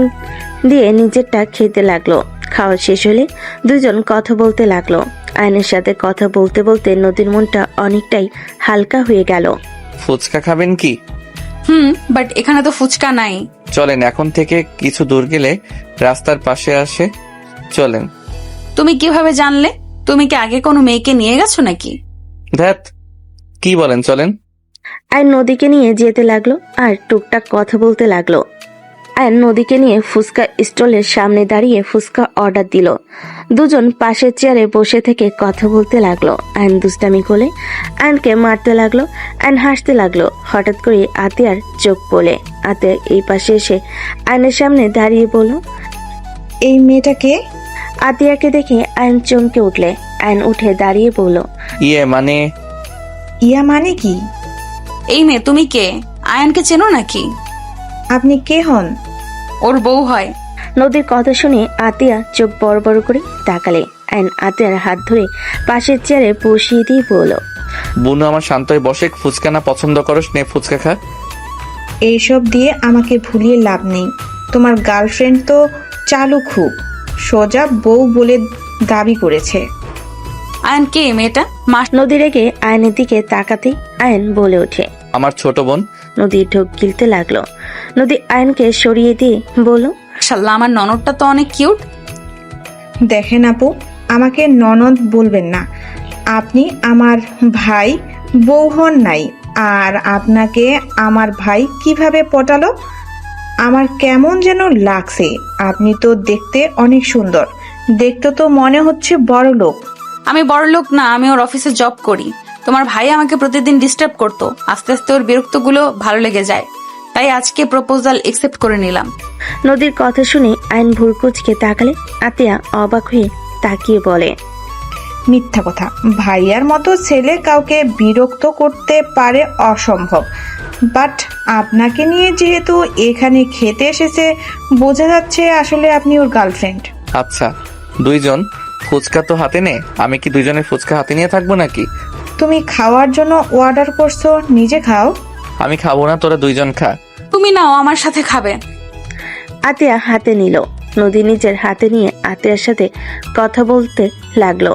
দিয়ে নিজেরটা খেতে লাগলো। খাওয়া শেষ হলে দুজন কথা বলতে লাগলো। আয়নের সাথে কথা বলতে বলতে নদীর মনটা অনেকটাই হালকা হয়ে গেল। ফুচকা খাবেন কি? বাট এখানে তো ফুচকা নাই। চলেন, এখন থেকে কিছু দূর গেলে রাস্তার পাশে আসে, চলেন। তুমি কিভাবে জানলে? তুমি কি আগে কোনো মেয়েকে নিয়ে গেছো নাকি? ধ্যাত, কি বলেন, চলেন। আর নদীকে নিয়ে যেতে লাগলো আর টুকটাক কথা বলতে লাগলো। আর নদীকে নিয়ে ফুচকা স্টলের সামনে দাঁড়িয়ে ফুচকা অর্ডার দিল। দুজন পাশের চেয়ারে বসে থেকে কথা বলতে লাগলো। আয়ন দুষ্টামি করলে আয়নকে মারতে লাগলো। আয়ন হাসতে লাগলো। হঠাৎ করে আতিয়ার চোখ পড়লে আতিয়া এই পাশে এসে আয়নের সামনে দাঁড়িয়ে বলল, এই মেয়েটাকে? আতিয়াকে দেখে আয়ন চমকে উঠলে। আয়ন উঠে দাঁড়িয়ে বলল, ইয়ে মানে? ইয়া মানে কি? এই মেয়ে, তুমি কে? আয়ানকে চেনো নাকি? আপনি কে হন? ওর বউ হয়। নদীর কথা শুনে আতিয়া চোখ বড় বড় করে তাকালে। আয়ন আতিয়ার হাত ধরে পাশের চেয়ারে বসিয়ে দিয়ে বলল, বুনু আমার শান্ত হয়ে বসে, ফুচকা না পছন্দ করো, নে ফুচকা খা। এইসব দিয়ে আমাকে ভুলিয়ে লাভ নেই। তোমার গার্লফ্রেন্ড তো চালু খুব, সোজা বউ বলে দাবি করেছে। আয়ান কে মেয়েটা? নদী রেগে আয়নের দিকে তাকাতেই আয়ন বলে ওঠে, আমার ছোট বোন। নদী ঢোক গিলতে লাগলো। নদী আয়নকে সরিয়ে দিয়ে বলল, মাশাআল্লাহ, আমার ননদটা তো অনেক কিউট। দেখেন আপু, আমাকে ননদ বলবেন না। আপনি আমার ভাই, বউ হন নাই। আর আপনাকে আমার ভাই কিভাবে পটালো? আমার কেমন যেন লাগছে। আপনি তো দেখতে অনেক সুন্দর, দেখতে তো মনে হচ্ছে বড় লোক। আমি বড় লোক না, আমি ওর অফিসে জব করি। তোমার ভাই আমাকে প্রতিদিন ডিস্টার্ব করতো, আস্তে আস্তে ওর বিরক্তগুলো ভালো লেগে যায়, তাই আজকে প্রপোজাল একসেপ্ট করে নিলাম। নদীর কথা শুনে আয়ন ভুরকুচকে তাকালে। আতিয়া অবাক হয়ে তাকিয়ে বলে, মিথ্যা কথা। ভাইয়ার মতো ছেলে কাউকে বিরক্ত করতে পারে অসম্ভব। বাট আপনাকে নিয়ে যেহেতু এখানে খেতে এসেছে, বোঝা যাচ্ছে আসলে আপনি ওর গার্লফ্রেন্ড। আচ্ছা, দুইজন ফুচকা তো হাতে নে, আমি কি দুইজনের ফুচকা হাতে নিয়ে থাকবো নাকি? তুমি খাওয়ার জন্য অর্ডার করছো, নিজে খাও। আমি খাবো না, তোরা দুইজন খা। তুমি নাও, আমার সাথে খাবে। আতিয়া হাতে নিল। নদী নিজের হাতে নিয়ে আতিয়ার সাথে কথা বলতে লাগলো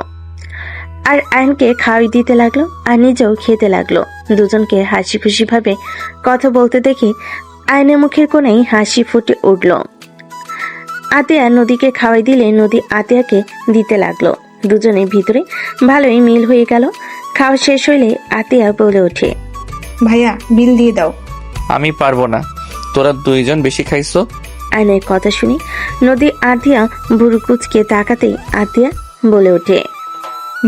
আর আয়নকে খাওয়াই দিতে লাগলো আর নিজেও খেতে লাগলো। দুজনকে হাসি খুশি ভাবে কথা বলতে দেখে আয়নের মুখের কোণেই হাসি ফুটে উঠল। আতিয়া নদীকে খাওয়াই দিলে নদী আতিয়াকে দিতে লাগলো। দুজনের ভিতরে ভালোই মিল হয়ে গেল। খাওয়া শেষ হইলে আতিয়া বলে ওঠে, ভাইয়া বিল দিয়ে দাও। আমি পারবো না, তোরা দুইজন বেশি খাইছো। আয়নের কথা শুনে নদী আতিয়া ভুরু কুচকে তাকাতেই আতিয়া বলে ওঠে,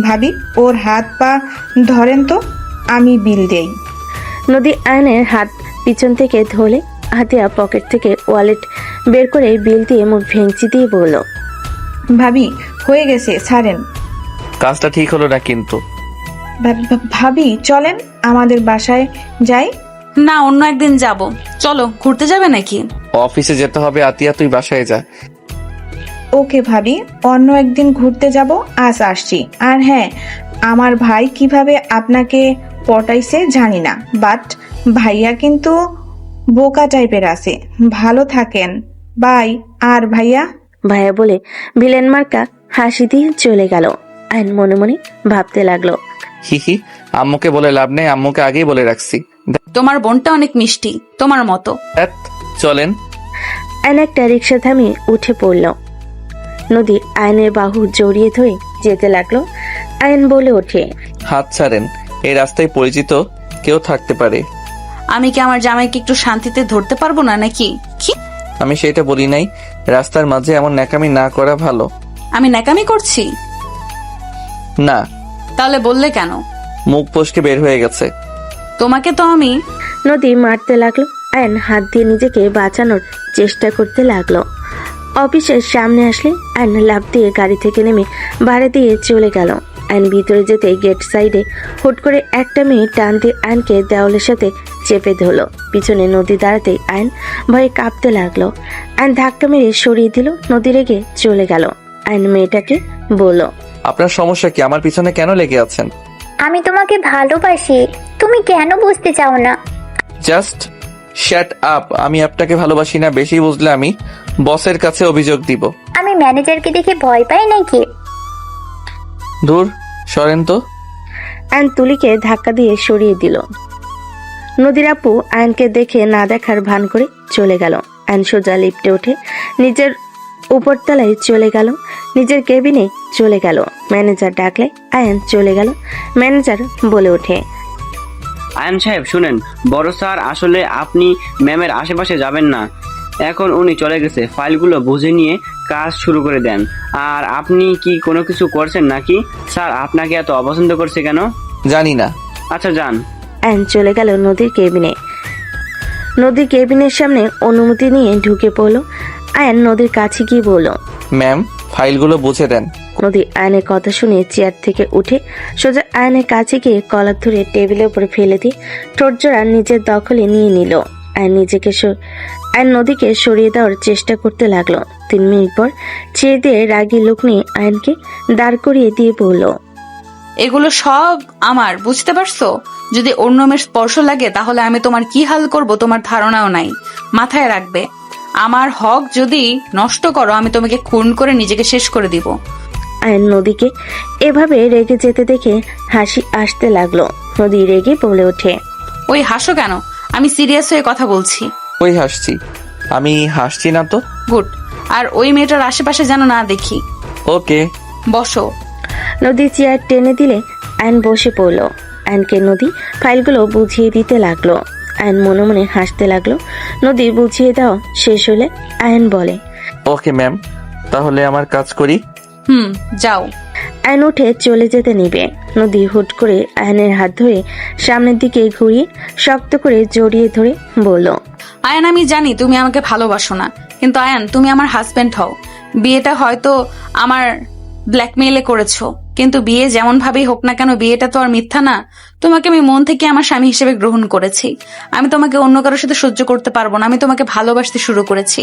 ভাবি ওর হাত পা ধরেন তো, আমি বিল দেই। নদী আয়নের হাত পিছন থেকে ধরলে আতিয়া পকেট থেকে ওয়ালেট বের করে বিল দিয়ে মুখ ভেঙচি দিয়ে বলল, ভাবি হয়ে গেছে, ছাড়েন। কাজটা ঠিক হলো না কিন্তু। ভাবি চলেন আমাদের বাসায় যাই। না, অন্য একদিন যাব। চলো, ঘুরতে যাবে নাকি? অফিসে যেতে হবে। আতিয়া তুই বাসায় যা। ওকে ভাবি, অন্য একদিন ঘুরতে যাব, আজ আসছি। আর হ্যাঁ, আমার ভাই কিভাবে আপনাকে পটাইছে জানি না, বাট ভাইয়া কিন্তু বোকা টাইপের আছে। ভালো থাকেন, বাই। আর ভাইয়া? ভাইয়া বলে ভিলেন মার্কা হাসি দিয়ে চলে গেল। আয়ন মনে মনে ভাবতে লাগলো, হি আম্মুকে বলে লাভ নেই, আম্মুকে আগেই বলে রাখছি। তোমার বোনটা অনেক মিষ্টি, তোমার মতো। ধ্যাৎ, চলেন। আয়ন একটা রিক্সা থামিয়ে উঠে পড়ল। নদী আয়নের বাহু জড়িয়ে ধরে যেতে লাগলো। আয়ন বলে ওঠে, হাত ছাড়েন, এই রাস্তায় পরিচিত কেউ থাকতে পারে। আমি কি আমার জামাইকে একটু শান্তিতে ধরতে পারবো না নাকি? কি? আমি সেটা বলি নাই। রাস্তার মাঝে এমন ন্যাকামি না করা ভালো। আমি ন্যাকামি করছি? না। তাহলে বললে কেন? মুখ ফসকে বের হয়ে গেছে। তোমাকে তো আমি। নদী মারতে লাগলো। আয়ন হাত দিয়ে নিজেকে বাঁচানোর চেষ্টা করতে লাগলো। অফিসের সামনে আসলে আয়ন লাফ দিয়ে গাড়ি থেকে নেমে বাড়ি দিয়ে চলে গেল। আয়ন ভিতরে যেতে গেট সাইডে হুট করে একটা মেয়ে টান দিয়ে আয়নকে দেওয়ালের সাথে চেপে ধরলো। পিছনে নদী দাঁড়াতে আয়ন ভয়ে কাঁপতে লাগলো। আয়ন ধাক্কা মেরে সরিয়ে দিল। নদী রেগে চলে গেল। আয়ন মেয়েটাকে বলল, আপনার সমস্যা কি? আমার পিছনে কেন লেগে আছেন? আমি তোমাকে ভালোবাসি, তুমি কেন বুঝতে চাও না? Just shut up. আমি আপনাকে ভালোবাসি না। বেশি বুঝলে আমি বসের কাছে অভিযোগ দিব। আমি ম্যানেজারকে দেখে ভয় পাই নাকি? দূর সরেন তো। আয়ন তুলিকে ধাক্কা দিয়ে সরিয়ে দিল। নদীর আপু আয়নকে দেখে না দেখার ভান করে চলে গেল। আয়ন সোজা লিফটে উঠে নিজের উপরতলায় চলে গেল, নিজের কেবিনে চলে গেল। ম্যানেজার ডাকলে আয়ন চলে গেল। ম্যানেজার বলে ওঠে, আয়ান সাহেব শুনেন, বড় স্যার আসলে আপনি ম্যামের আশেপাশে যাবেন না। এখন উনি চলে গেছে, ফাইলগুলো বুঝে নিয়ে কাজ শুরু করে দেন। আর আপনি কি কোনো কিছু করছেন নাকি? স্যার আপনাকে এত অপছন্দ করছে কেন? জানি না। আচ্ছা যান। আয়ন চলে গেল নদীর কেবিনে। নদীর কেবিনের সামনে অনুমতি নিয়ে ঢুকে পড়ল। আয়ন নদীর কাছে গিয়ে বলল, ম্যাম ফাইলগুলো বুঝে দেন। নদী আয়নের কথা শুনে চেয়ার থেকে উঠে সোজা আয়নের কাছে গিয়ে কলার ধরে টেবিলের উপরে ফেলে দিয়ে ঠোঁটজোড়া নিজের দখলে নিয়ে নিল। আয়ন নদীকে সরিয়ে দেওয়ার চেষ্টা করতে লাগলো। 3 মিনিট পর ছেড়ে দিয়ে রাগী লোক নিয়ে আয়নকে দাঁড় করিয়ে দিয়ে বলল, এগুলো সব আমার, বুঝতে পারছো? যদি অন্য মেয়ের স্পর্শ লাগে তাহলে আমি তোমার কি হাল করব তোমার ধারণাও নাই। মাথায় রাখবে, আমার হক যদি নষ্ট করো আমি তোমাকে খুন করে নিজেকে শেষ করে দিব। আয়ন নদীকে এভাবে রেগে যেতে দেখে হাসি আসতে লাগলো। নদী রেগে বলে ওঠে, ওই হাসো কেন? আমি সিরিয়াস হয়ে কথা বলছি। ওই হাসছি? আমি হাসছি না তো। গুড। আর ওই মেয়েটার আশেপাশে যেন না দেখি। ওকে। বসো। নদী চেয়ার টেনে দিলে আয়ন বসে পড়ল। আয়নকে নদী ফাইলগুলো বুঝিয়ে দিতে লাগলো। আয়ন মনে মনে হাসতে লাগলো। নদী বুঝিয়ে দেওয়া শেষ হলে আয়ন বলে, ওকে ম্যাম, তাহলে আমার কাজ করি। যাও। আয়ন উঠে চলে যেতে নিবে। নদী হুট করে আয়নের হাত ধরে সামনের দিকে ঘুরিয়ে শক্ত করে জড়িয়ে ধরে বলল, আয়ান আমি জানি তুমি আমাকে ভালোবাসো না, কিন্তু আয়ান তুমি আমার হাজবেন্ড হও। বিয়েটা হয়তো আমার ব্ল্যাকমেইলে করেছো, কিন্তু বিয়ে যেমন ভাবেই হোক না কেন বিয়েটা তো আর মিথ্যা না। তোমাকে আমি মন থেকে আমার স্বামী হিসেবে গ্রহণ করেছি। আমি তোমাকে অন্য কারোর সাথে সহ্য করতে পারবো না। আমি তোমাকে ভালোবাসতে শুরু করেছি।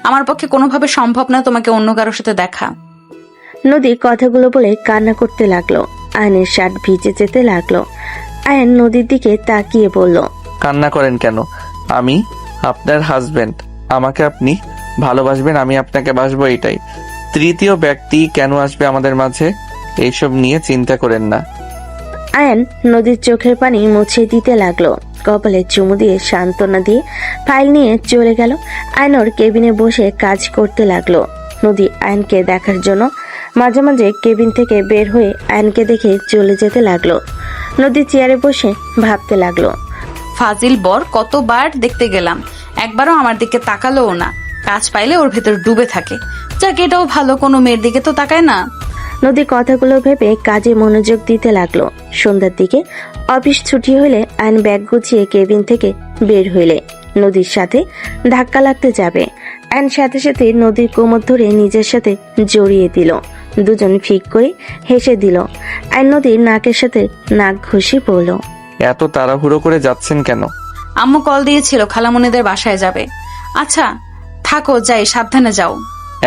আমার পক্ষে কোনোভাবে সম্ভব না তোমাকে অন্য কারোর সাথে দেখা। নদী কথাগুলো বলে কান্না করতে লাগলো। আয়নের শার্ট ভিজে যেতে লাগলো। আয়ন নদীর দিকে তাকিয়ে বলল, কান্না করেন কেন? আমি আপনার হাজবেন্ড, আমাকে আপনি ভালোবাসবেন, আমি আপনাকে বাসবো, এটাই। তৃতীয় ব্যক্তি কেন আসবে আমাদের মাঝে, এইসব নিয়ে চিন্তা করেন না। আয়ন নদীর চোখের পানি মুছে দিতে লাগলো। কপালে চুমু দিয়ে সান্ত্বনা দিয়ে ফাইল নিয়ে চলে গেল। আয়নর কেবিনে বসে কাজ করতে লাগলো। নদী আয়নকে দেখার জন্য মাঝে মাঝে কেবিন থেকে বের হয়ে আয়নকে দেখে চলে যেতে লাগলো। নদী চেয়ারে বসে ভাবতে লাগলো, ফাজিল বর কতবার দেখতে গেলাম, একবারও আমার দিকে তাকালোও না। কাজ পাইলে ওর ভেতর ডুবে থাকে। যাক, এটাও ভালো, কোনো মেয়ের দিকে তো তাকায় না। নদী কথাগুলো ভেবে কাজে মনোযোগ দিতে লাগলো। সন্ধ্যার দিকে অফিস ছুটি হলে আয়ন ব্যাগ গুছিয়ে কেবিন থেকে বের হইলে নদীর সাথে ধাক্কা লাগতে যাবে। আয়ন সাথে সাথে নদীর কোমর ধরে নিজের সাথে জড়িয়ে দিল। দুজন ফিক করে হেসে দিল। আয়ন নদীর নাকের সাথে নাক ঘষে পড়ল, এত তাড়াহুড়ো করে যাচ্ছেন কেন? আম্মু কল দিয়েছিল খালামণিদের বাসায় যাবে। আচ্ছা থাকো, যাই, সাবধানে যাও।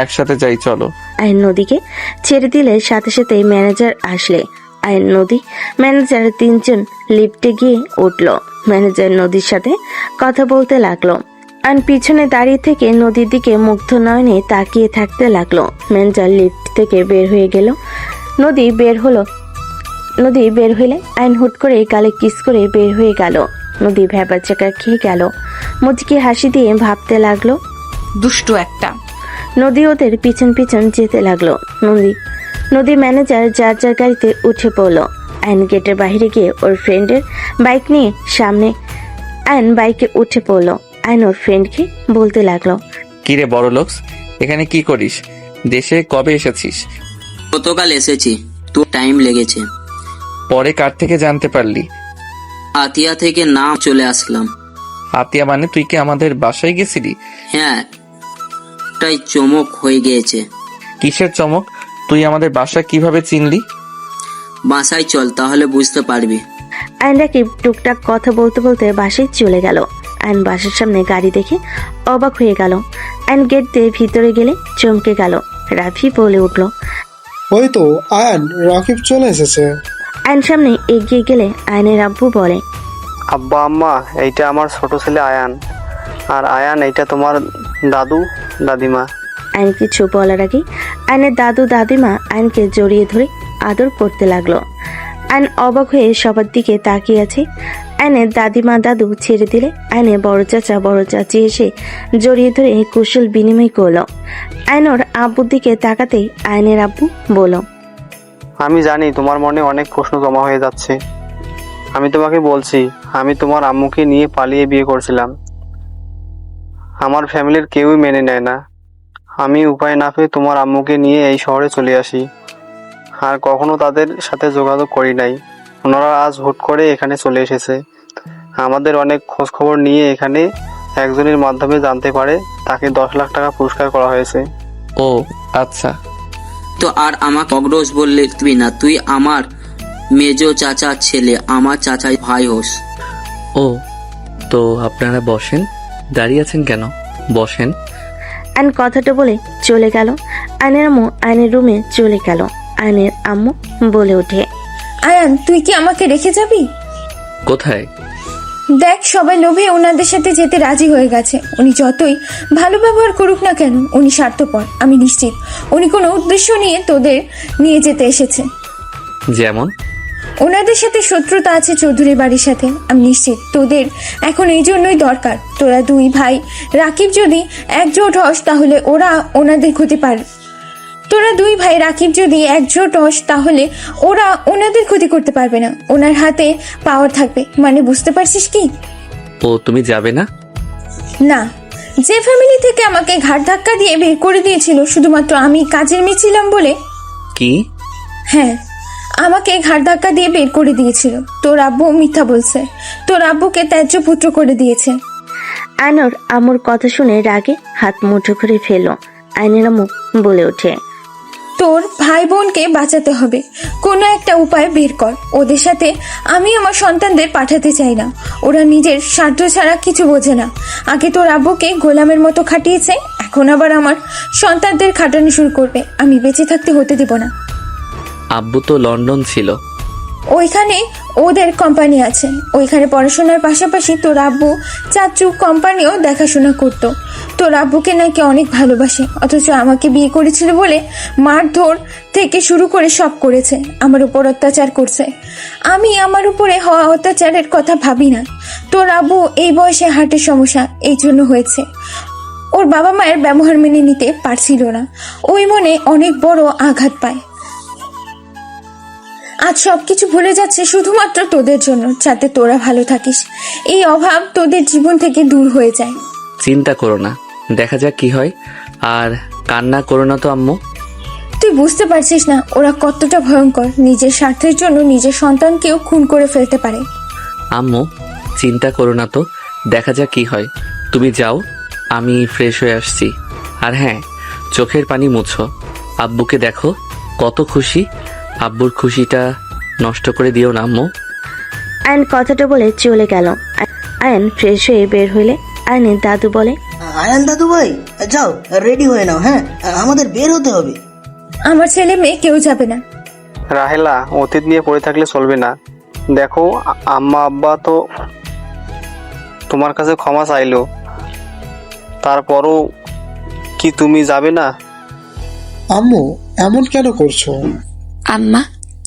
একসাথে যাই, চলো। আইন নদীকে ছেড়ে দিলে সাথে সাথে ম্যানেজার আসলে আইন নদী ম্যানেজার তিনজন লিফটে গিয়ে উঠল। ম্যানেজার নদীর সাথে কথা বলতে লাগলো। আইন পিছনে দাঁড়িয়ে থেকে নদীর দিকে মুগ্ধ নয়নে তাকিয়ে থাকতে লাগলো। ম্যানেজার লিফট থেকে বের হয়ে গেল। নদী বের হইলে আইন হুট করে গালে কিস করে বের হয়ে গেল। নদী ভ্যাবা চাকা খেয়ে গেল। মুচকি হাসি দিয়ে ভাবতে লাগলো, দুষ্টু একটা। নদী ওদের পিছন পিছন যেতে লাগলো। নদী ম্যানেজার যার যার গাড়িতে উঠে পড়লো। আইন গেটের বাইরে গিয়ে ওর ফ্রেন্ডের বাইক নিয়ে সামনে আইন বাইকে উঠে পড়লো। আইন ওর ফ্রেন্ডকে বলতে লাগলো, কিরে বড় লোকস, এখানে কি করিস? দেশে কবে এসেছিস? গতকাল এসেছি, তো টাইম লেগেছে। পরে কার থেকে জানতে পারলি? আতিয়া থেকে নাম চলে আসলাম। আতিয়া মানে তুই কি আমাদের বাসায় গেছিলি? হ্যাঁ, তাই চমক হয়ে গিয়েছে। কিসের চমক? তুই আমাদের বাসা কিভাবে চিনলি? বাসায় চল, তাহলে বুঝতে পারবি। আইন রাকিব টুকটাক কথা বলতে বলতে বাসায় চলে গেল। আইন বাসার সামনে গাড়ি দেখে অবাক হয়ে গেল। আইন গেট দিয়ে ভিতরে গেলে চমকে গেল। রাফি বলে উঠল, ওই তো আয়ান, রাকিব চলে এসেছে। আইন সামনে এগিয়ে গেলে আইনের আব্বু বলে, আব্বা আম্মা, এইটা আমার ছোট ছেলে আয়ান, আর আয়ান এইটা তোমার দাদু দাদিমা। আইন কিছু বলার আগে আইনের দাদু দাদিমা আইনকে জড়িয়ে ধরে আদর করতে লাগলো। আইন অবাক হয়ে সবার দিকে তাকিয়ে আছে। আইনের দাদিমা দাদু ছেড়ে দিলে আইনের বড় চাচা বড় চাচি এসে জড়িয়ে ধরে কুশল বিনিময় করলো। আইনর আব্বুর দিকে তাকাতেই আইনের আব্বু বলল, আমি জানি তোমার মনে অনেক প্রশ্ন জমা হয়ে যাচ্ছে। আমি তোমাকে বলছি, আমি তোমার আম্মুকে নিয়ে পালিয়ে বিয়ে করছিলাম। আমার ফ্যামিলির কেউই মেনে নেয় না। আমি উপায় না পেয়ে তোমার আম্মুকে নিয়ে এই শহরে চলে আসি, আর কখনো তাদের সাথে যোগাযোগ করি নাই। ওনারা আজ হুট করে এখানে চলে এসেছে। আমাদের অনেক খোঁজ খবর নিয়ে এখানে একজনের মাধ্যমে জানতে পারে তাকে 10 লাখ টাকা পুরস্কার করা হয়েছে। ও আচ্ছা। তো আর আমাকে অগ্রজ বললে তুই না, তুই আমার মেজো চাচার ছেলে, আমার চাচাই ভাই হোস। ও, তো আপনারা বসেন, দাঁড়িয়ে আছেন কেন? বসেন। আইন কথাটা বলে চলে গেল। আইনের আম্মু আইনের রুমে চলে গেল। আইনের আম্মু বলে ওঠে, আয়ান, তুই কি আমাকে রেখে যাবি? কোথায়? দেখ, সবাই লোভে ওনাদের সাথে যেতে রাজি হয়ে গেছে। উনি যতই ভালো ব্যবহার করুক না কেন, উনি স্বার্থপর। আমি নিশ্চিত উনি কোনো উদ্দেশ্য নিয়ে তোদের নিয়ে যেতে এসেছে। যেমন? ওনাদের সাথে শত্রুতা আছে চৌধুরী বাড়ির সাথে। আমি নিশ্চিত তোদের এখন এই জন্যই দরকার। তোরা দুই ভাই রাকিব যদি একজোট হস তাহলে ওনাদের ক্ষতি পারে। তোরা দুই ভাই রাকিব যদি একজোট হস তাহলে ওরা ওনাদের ক্ষতি করতে পারবে না। ওনার হাতে পাওয়ার থাকবে, মানে বুঝতে পারছিস কি? ও, তুমি যাবে না? না, যে ফ্যামিলি থেকে আমাকে ঘাট ধাক্কা দিয়ে বের করে দিয়েছিল শুধুমাত্র আমি কাজের মেয়ে ছিলাম বলে। কি? হ্যাঁ, আমাকে ঘাট ধাক্কা দিয়ে বের করে দিয়েছিল। তোর আব্বু মিথ্যা বলছে। তোর আব্বুকে ত্যায্য পুত্র করে দিয়েছে। আইনর আম্মুর কথা শুনে রাগে হাত মুঠো করে ফেলল। আইনের আম্মু বলে ওঠে, তোর ভাই বোনকে বাঁচাতে হবে, কোনো একটা উপায় বের কর। ওদের সাথে আমি আমার সন্তানদের পাঠাতে চাই না। ওরা নিজের স্বার্থ ছাড়া কিছু বোঝে না। আগে তোর আব্বুকে গোলামের মতো খাটিয়েছে, এখন আবার আমার সন্তানদের খাটানো শুরু করবে। আমি বেঁচে থাকতে হতে দেব না। আব্বু তো লন্ডন ছিল। ওইখানে ওদের কোম্পানি আছে। ওইখানে পড়াশোনার পাশাপাশি তোর আব্বু চাচু কোম্পানিও দেখাশোনা করতো। তোর আব্বুকে নাকি অনেক ভালোবাসে, অথচ আমাকে বিয়ে করেছিল বলে মারধর থেকে শুরু করে সব করেছে। আমার উপর অত্যাচার করছে। আমি আমার উপরে হওয়া অত্যাচারের কথা ভাবি না। তোর আব্বু এই বয়সে হার্টের সমস্যা, এই জন্য হয়েছে। ওর বাবা মায়ের ব্যবহার মেনে নিতে পারছিল না। ওই মনে অনেক বড় আঘাত পায়। আজ সবকিছু ভুলে যাচ্ছে শুধুমাত্র তোদের জন্য, যাতে তোরা ভালো থাকিস। এই অভাব তোদের জীবন থেকে দূর হয়ে যায়। চিন্তা করো না, দেখা যাক কি হয়। আর কান্না করো না তো আম্মু। তুই বুঝতে পারছিস না ওরা কতটা ভয়ঙ্কর। নিজের স্বার্থের জন্য নিজের সন্তানকেও খুন করে ফেলতে পারে। আম্মু, চিন্তা করো না তো, দেখা যাক কি হয়। তুমি যাও, আমি ফ্রেশ হয়ে আসছি। আর হ্যাঁ, চোখের পানি মুছো। আব্বুকে দেখো কত খুশি। আব্বুর খুশিটা নষ্ট করে দিও না আম্মু। আইন কথাটা বলে চলে গেল। আইন ফ্রেশ হয়ে বের হইলে আইনের দাদু বলে, আয়ান দাদু ভাই, যাও রেডি হয়ে নাও, হ্যাঁ আমাদের বের হতে হবে। আমার ছেলে মেয়ে কেউ যাবে না। রাহেলা, অতীত নিয়ে পড়ে থাকলে চলবে না। দেখো, আম্মা আব্বা তো তোমার কাছে ক্ষমা চাইলো, তারপরও কি তুমি যাবে না? আম্মু এমন কেন করছো? আম্মা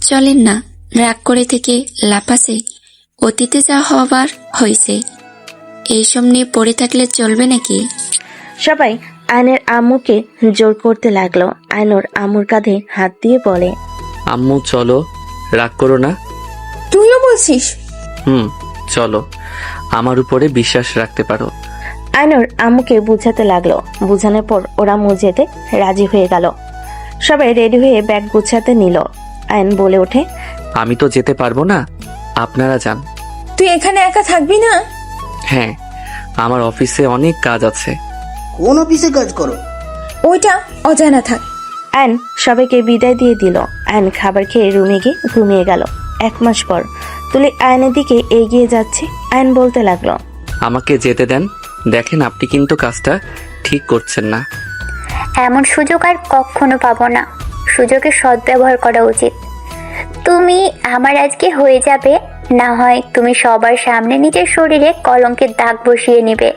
চলেন না, রাগ করে থেকে লাভ আছে। অতীতে যা হবার হয়েছে, এইসব নিয়ে পড়ে থাকলে চলবে নাকি? সবাই আয়নের আম্মুকে জোর করতে লাগলো। আয়নুর আম্মুর কাঁধে হাত দিয়ে বলে, আম্মু চলো, রাগ করো না। তুইও বলছিস? চলো, আমার উপরে বিশ্বাস রাখতে পারো। আয়নুর আম্মুকে বুঝাতে লাগলো। বুঝানোর পর ওরা যেতে রাজি হয়ে গেল। সবাই রেডি হয়ে ব্যাগ গুছাতে নিল। আয়ন বলে ওঠে, আমি তো যেতে পারবো না, আপনারা যান। তুই এখানে একা থাকবি না? হ্যাঁ, আমার অফিসে অনেক কাজ আছে। কোন অফিসে কাজ করো? ওইটা অজানা থাক। আয়ন সবাইকে বিদায় দিয়ে দিল। আয়ন খাবার খেয়ে রুমে গিয়ে ঘুমিয়ে গেল। 1 মাস পর তুলি আয়নের দিকে এগিয়ে যাচ্ছে। আয়ন বলতে লাগলো, আমাকে যেতে দেন। দেখেন, আপনি কিন্তু কাজটা ঠিক করছেন না। এমন সুযোগ আর কখনো পাবো না। সুযোগের সদ্ব্যবহার করা উচিত। তুমি আমার আজকে হয়ে যাবে, না হয় তুমি সবার সামনে নিজের শরীরে কলঙ্কের দাগ বসিয়ে নিবে।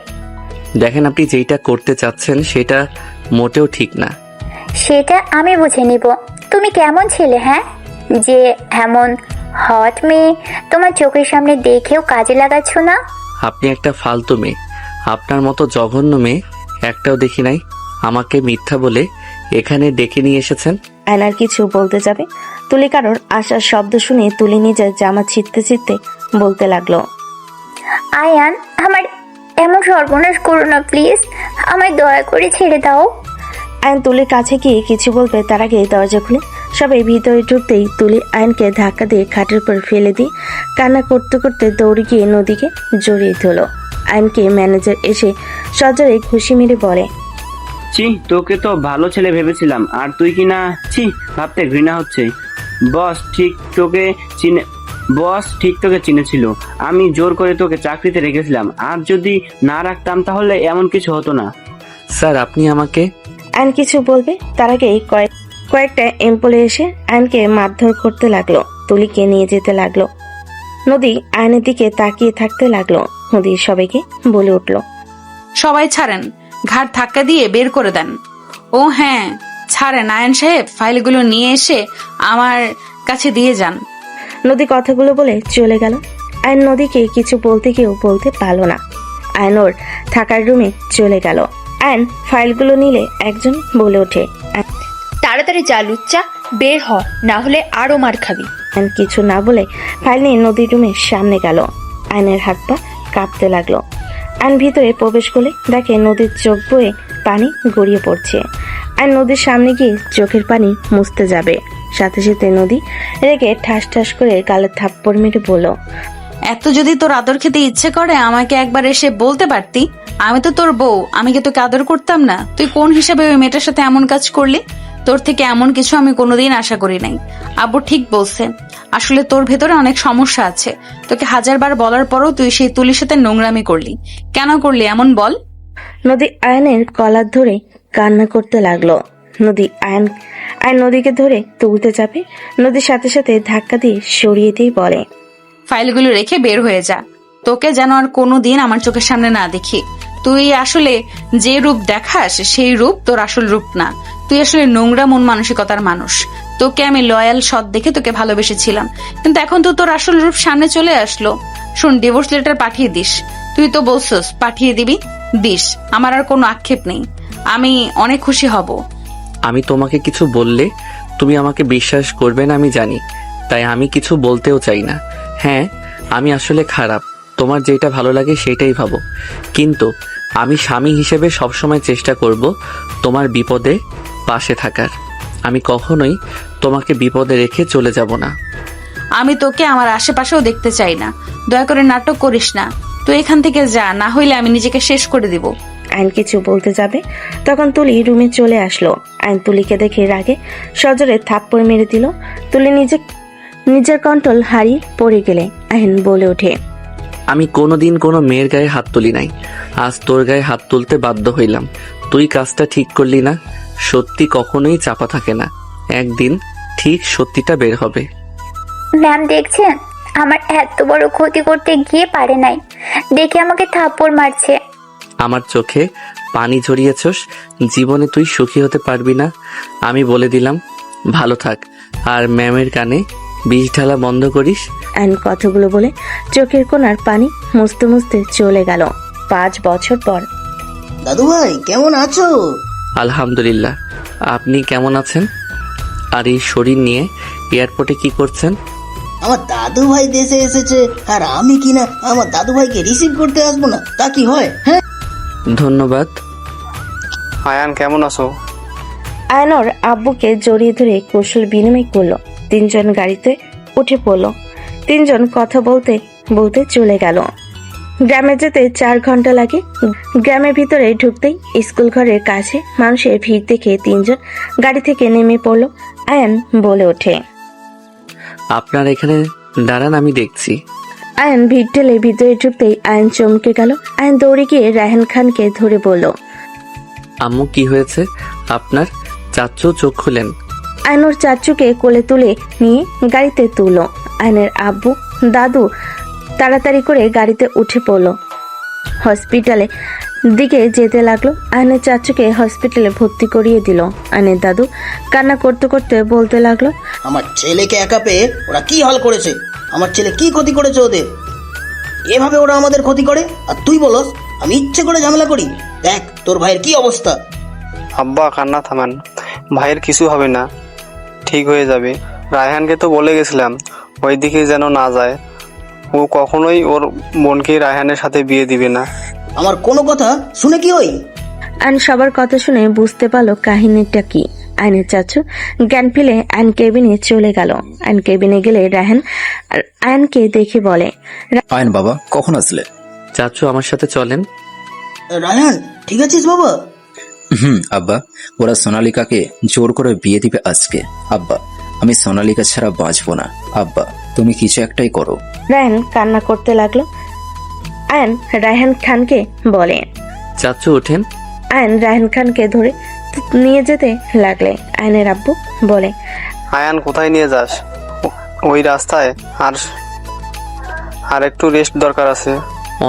দেখেন, আপনি যেটা করতে চাচ্ছেন সেটা মোটেও ঠিক না। সেটা আমি বুঝে নিব। তুমি কেমন ছেলে, হ্যাঁ, যে এমন হট মেয়ে তোমার চোখের সামনে দেখেও কাজে লাগাচ্ছ না? আপনি একটা ফালতু মেয়ে। আপনার মতো জঘন্য মেয়ে একটাও দেখি নাই। আমাকে মিথ্যা বলে এখানে ডেকে নিয়ে এসেছেন। আয়ন আর কিছু বলতে যাবে, তুলি কারোর আসার শব্দ শুনে তুলি নিজের জামা ছিঁড়তে ছিঁড়তে বলতে লাগলো, আয়ান, আমার এমন সর্বনাশ করো না প্লিজ, আমায় দয়া করে ছেড়ে দাও। আয়ন তুলির কাছে গিয়ে কিছু বলবে, তার আগে দরজা খুলে সবাই ভিতরে ঢুকতেই তুলি আয়নকে ধাক্কা দিয়ে খাটের উপর ফেলে দিয়ে কান্না করতে করতে দৌড়ে গিয়ে নদীকে জড়িয়ে ধরল। আয়নকে ম্যানেজার এসে সজোরে ঘুষি মেরে বলে, ছি, তোকে তো ভালো ছেলে ভেবেছিলাম, আর তুই কি না, ছি, ভাবতে ঘৃণা হচ্ছে। বস ঠিক তোকে চিনেছিল। আমি জোর করে তোকে চাকরিতে রেখেছিলাম, আর যদি না রাখতাম তাহলে এমন কিছু হতো না। স্যার, আপনি আমাকে। আয়ন কিছু বলবে, তার আগে কয়েকটা এমপ্লয়ি এসে আয়নকে মারধর করতে লাগলো। তুলিকে নিয়ে যেতে লাগলো। নদী আয়নের দিকে তাকিয়ে থাকতে লাগলো। নদী সবাইকে বলে উঠল, সবাই ছাড়েন, ঘাট ধাক্কা দিয়ে বের করে দেন। ও হ্যাঁ, ছাড়েন আয়ন সাহেব, ফাইলগুলো নিয়ে এসে আমার কাছে দিয়ে যান। নদী কথাগুলো বলে চলে গেল। আয়ন নদীকে কিছু বলতে গিয়েও বলতে পারল না। আয়ন ওর থাকার রুমে চলে গেল। আয়ন ফাইলগুলো নিলে একজন বলে ওঠে, তাড়াতাড়ি যা লুচ্চা, বের হ, না হলে আরো মার খাবি। আয়ন কিছু না বলে ফাইল নিয়ে নদীর রুমের সামনে গেল। আয়নের হাত পা কাঁপতে লাগলো। আয়ন ভিতরে প্রবেশ করলে দেখে নদীর চোখ বয়ে পানি গড়িয়ে পড়ছে। আয়ন নদীর সামনে গিয়ে চোখের পানি মুছতে যাবে, সাথে সাথে নদী রেগে ঠাস ঠাস করে গালে থাপ্পড় মেরে বলল, এত যদি তোর আদর খেতে ইচ্ছে করে আমাকে একবার এসে বলতে পারতি। আমি তো তোর বউ, আমি কি তোকে আদর করতাম না? তুই কোন হিসাবে ওই মেয়েটার সাথে এমন কাজ করলি? তোর থেকে এমন কিছু আমি কোনোদিন আশা করি নাই। আব্বু ঠিক বলছে, আসলে তোর ভেতরে অনেক সমস্যা আছে। তোকে 1000বার বলার পরও তুই সেই তুলির সাথে নোংরামি করলি। কেন করলি এমন বল? নদী আয়নের কলার ধরে কান্না করতে লাগলো। আয়ন নদীকে ধরে তুলতে যাবে, নদীর সাথে সাথে ধাক্কা দিয়ে সরিয়ে দিয়ে বলে, ফাইলগুলো রেখে বের হয়ে যা। তোকে যেন আর কোনোদিন আমার চোখের সামনে না দেখি। তুই আসলে যে রূপ দেখাস সেই রূপ তোর আসল রূপ না। তুই আসলে নোংরা মন মানসিকতার মানুষ। তোকে আমি লয়াল সৎ দেখে তোকে ভালোবেসেছিলাম, কিন্তু এখন তো তোর আসল রূপ সামনে চলে আসলো। শোন, ডিভোর্স লেটার পাঠিয়ে দিস। তুই তো বলছিস পাঠিয়ে দিবি, দিস। আমার আর কোনো আক্ষেপ নেই, আমি অনেক খুশি হব। আমি তোমাকে কিছু বললে তুমি আমাকে বিশ্বাস করবে না আমি জানি, তাই আমি কিছু বলতেও চাই না। হ্যাঁ, আমি আসলে খারাপ, তোমার যেটা ভালো লাগে সেটাই ভাবো, কিন্তু আমি স্বামী হিসেবে সবসময় চেষ্টা করব তোমার বিপদে পাশে থাকার। আমি কখনোই তোমাকে বিপদে রেখে চলে যাব না। আমি তোকে আমার আশেপাশেও দেখতে চাই না। দয়া করে নাটক করিস না। তুই এখান থেকে যা, না হইলে আমি নিজেকে শেষ করে দিব। আইন কিছু বলতে যাবে, তখন তুলি রুমে চলে আসলো। আইন তুলিকে দেখে রাগে সজোরে থাপ্পড় মেরে দিল। তুলি নিজের কন্ট্রোল হারিয়ে পড়ে গেলে আইন বলে ওঠে, আমি কোনোদিন কোনো মেয়ের গায়ে হাত তুলি নাই, আজ তোর গায়ে হাত তুলতে বাধ্য হইলাম। তুই কাজটা ঠিক করলি না। সত্যি কখনোই চাপা থাকে না, একদিন ঠিক সত্যিটা বের হবে। ম্যাম দেখছেন, আমার এত বড় ক্ষতি করতে গিয়ে পারে নাই, দেখে আমাকে থাপ্পড় মারছে। আমার চোখে পানি ঝরিয়েছস, জীবনে তুই সুখী হতে পারবি না। আমি বলে দিলাম, ভালো থাক, আর ম্যামের কানে বিষ ঢালা বন্ধ করিস। অ্যান কথাগুলো বলে চোখের কোণার পানি মুছতে মুছতে চলে গেল। 5 বছর পর। দাদু ভাই কেমন আছো? আলহামদুলিল্লাহ, আপনি কেমন আছেন? আর এই শরীর নিয়ে এয়ারপোর্টে কি করছেন? আমার দাদু ভাই দেশে এসেছে, আর আমি কিনা আমার দাদু ভাইকে রিসিভ করতে আসবো না, তা কি হয়? হ্যাঁ, ধন্যবাদ। আয়ান কেমন আছো? আয়ন ওর আব্বুকে জড়িয়ে ধরে কৌশল বিনিময় করলো। 3 জন গাড়িতে উঠে পড়লো। 3 জন কথা বলতে বলতে চলে গেল। গ্রামে যেতে 4 ঘন্টা লাগে। গ্রামের ভিতরে ঢুকতেই স্কুল ঘরের কাছে মানুষের ভিড় দেখে 3 জন গাড়ি থেকে নেমে পড়লো। আয়ান বলে ওঠে, আপনার এখানে দাঁড়ান, আমি দেখছি। আয়ান ভিড় ঠেলে ভিতরে ঢুকতেই আয়ান চমকে গেল। আয়ান দৌড়ে গিয়ে রায়হান খানকে ধরে বলল, আম্মু কি হয়েছে আপনার? চাচ্চু চোখ খুলেন। আয়ন ওর চাচুকে কোলে তুলে নিয়ে গাড়িতে তুললো। আয়নের আব্বু দাদু তাড়াতাড়ি করে গাড়িতে উঠে পড়লো। হসপিটালে দিকে যেতে লাগলো। আয়নের চাচুকে হসপিটালে ভর্তি করিয়ে দিল। আয়নের দাদু কান্না করতে করতে বলতে লাগলো, আমার ছেলেকে একা পেয়ে ওরা কি হাল করেছে, আমার ছেলে কি ক্ষতি করেছে ওদের, এভাবে ওরা আমাদের ক্ষতি করে, আর তুই বলস আমি ইচ্ছে করে ঝামেলা করি। দেখ তোর ভাইয়ের কি অবস্থা। আব্বা কান্না থামান, ভাইয়ের কিছু হবে না, ঠিক হয়ে যাবে। রায়হানকে তো বলে গেছিলাম ওই দিকে যেন না যায়, ও কখনোই ওর বোনকে রায়হানের সাথে বিয়ে দিবে না। আমার কোনো কথা শুনে কি হই? আয়ন সবার কথা শুনে বুঝতে পারলো কাহিনীটা কি। আয়নের চাচু জ্ঞান ফেলে আয়ন কেবিনে চলে গেল। আয়ন কেবিনে গেলে রায়হান আর আয়নকে দেখে বলে, আয়ন বাবা কখন আসলে? চাচু আমার সাথে চলেন। রায়হান ঠিক আছিস বাবা? আব্বা, ওরা সোনালিকাকে জোর করে বিয়ে দিবে আজকে। আব্বা আমি সোনালিকা ছাড়া বাঁচবো না। আব্বা তুমি কিছু একটাই করো। রায়হান কান্না করতে লাগলো। আয়ন রায়হান খানকে বলে, চাচু ওঠেন। আয়ন রায়হান খানকে ধরে নিয়ে যেতে লাগলে। আয়নের আব্বু বলে, আয়ান কোথায় নিয়ে যাস? ওই রাস্তায় আর একটু রেস্ট দরকার আছে।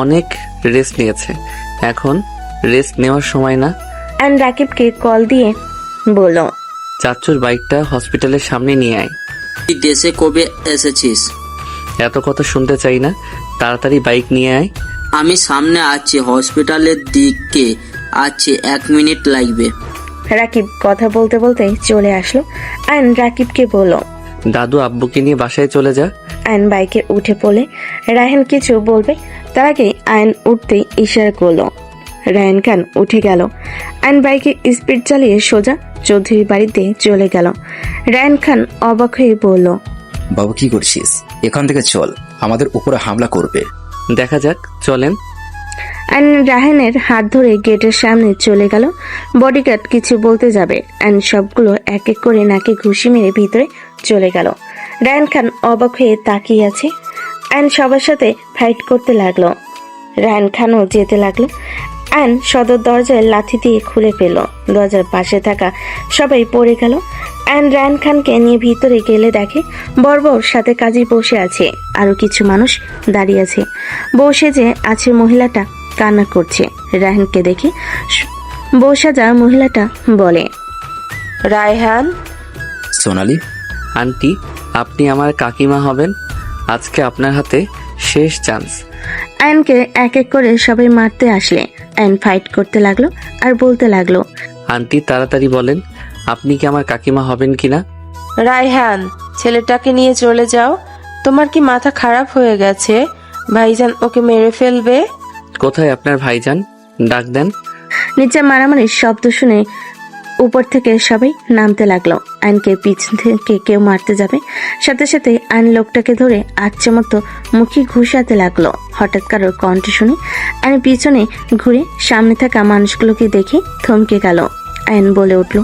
অনেক রেস্ট নিয়েছে, এখন রেস্ট নেওয়ার সময় না। আয়ন রাকিবকে কল দিয়ে বলল, চাচুর বাইকটা হসপিটালের সামনে নিয়ে আয়। তুই দেশে কবে এসেছিস? এত কথা শুনতে চাই না, তাড়াতাড়ি বাইক নিয়ে আয়। আমি সামনে আছি, হসপিটালের দিকে আছি, 1 মিনিট লাগবে। রাকিব কথা বলতে বলতে চলে আসলো। আয়ন রাকিবকে বলল, দাদু আব্বুকে নিয়ে বাসায় চলে যা। আয়ন বাইকে উঠে পড়লে রায়হান কিছু বলবে, তার আগে আয়ন উঠতেই ইশারা করলো। রায়হান খান উঠে গেল। আয়ন বাইকে স্পিড চালিয়ে সোজা চৌধুরীর বাড়িতে চলে গেল। রায়হান খান অবাক হয়ে বলল, বাবা কি করছিস? এখান থেকে চল, আমাদের উপরে হামলা করবে। দেখা যাক, চলেন। আয়ন রায়হানের হাত ধরে গেটের সামনে চলে গেল। বডিগার্ড কিছু বলতে যাবে, আয়ন সবগুলো এক এক করে নাকে ঘুষি মেরে ভিতরে চলে গেল। রায়হান খান অবাক হয়ে তাকিয়ে আছে। আয়ন সবার সাথে ফাইট করতে লাগলো। রায়হান খানও যেতে লাগলো। আয়ন সদর দরজায় লাথি দিয়ে খুলে ফেল। দরজার পাশে থাকা সবাই পড়ে গেল। আয়ন রায়হান খানকে নিয়ে ভিতরে গেলে দেখে বড় সাথে কাজী বসে আছে, আরো কিছু মানুষ দাঁড়িয়ে আছে। বসে যে আছে মহিলাটা কান্না করছে। রায়হানকে দেখে বসাজা মহিলাটা বলে, রায়হান। সোনালি আন্টি, আপনি আমার কাকিমা হবেন, আজকে আপনার হাতে শেষ চান্স। আয়নকে এক এক করে সবাই মারতে আসলে আয়ন ফাইট করতে লাগলো আর বলতে লাগলো, আন্টি তাড়াতাড়ি বলেন, আপনি কি আমার কাকিমা হবেন কিনা? রায়হান, ছেলেটাকে নিয়ে চলে যাও। তোমার কি মাথা খারাপ হয়ে গেছে? ভাইজান ওকে মেরে ফেলবে। কোথায় আপনার ভাইজান? ডাক দেন। নিচে মারামারির শব্দ শুনে উপর থেকে সবাই নামতে লাগলো। আয়নকে পিছন থেকে কেউ মারতে যাবে, সাথে সাথে আয়ন লোকটাকে ধরে আচ্ছা মতো মুখে ঘুষাতে লাগলো। হঠাৎ কারোর কণ্ঠ শুনে আয়ন পিছনে ঘুরে সামনে থাকা মানুষগুলোকে দেখে থমকে গেল। আয়ন বলে উঠল,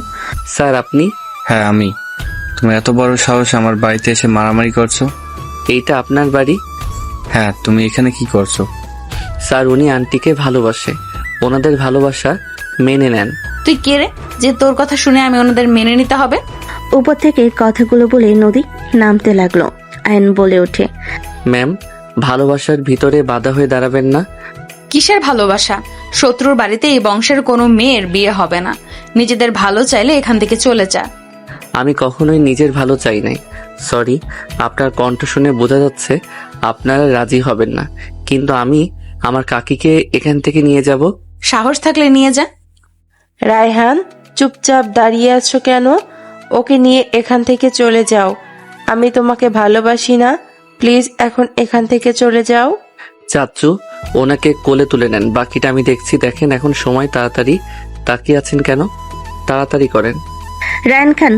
স্যার আপনি? হ্যাঁ আমি। তুমি এত বড় সাহস আমার বাড়িতে এসে মারামারি করছো? এইটা আপনার বাড়ি? হ্যাঁ, তুমি এখানে কি করছো? স্যার উনি আন্টিকে ভালোবাসে, ওনাদের ভালোবাসা মেনে নেন। তুই কে রে যে তোর কথা শুনে আমি ওনাদের মেনে নিতে হবে? উপর থেকে কথাগুলো বলে নদী নামতে লাগলো। আয়ন বলে ওঠে, ম্যাম, ভালোবাসার ভিতরে বাধা হয়ে দাঁড়াবেন না। কিসের ভালোবাসা? শত্রুর বাড়িতে এই বংশের কোনো মেয়ের বিয়ে হবে না। নিজেদের ভালো চাইলে এখান থেকে চলে যা। আমি কখনোই নিজের ভালো চাই নাই। সরি, আপনার কণ্ঠ শুনে বোঝা যাচ্ছে আপনারা রাজি হবেন না, কিন্তু আমি আমার কাকিকে এখান থেকে নিয়ে যাব। সাহস থাকলে নিয়ে যা। রায়হান, চুপচাপ দাঁড়িয়ে আছো কেন? ওকে নিয়ে এখান থেকে চলে যাও। আমি তোমাকে ভালোবাসি না, প্লিজ এখন এখান থেকে চলে যাও। চাচ্চু, ওনাকে কোলে তুলে নেন, বাকিটা আমি দেখছি। দেখেন এখন সময়, তাড়াতাড়ি তাকিয়ে আছেন কেন? তাড়াতাড়ি করেন। রায়হান খান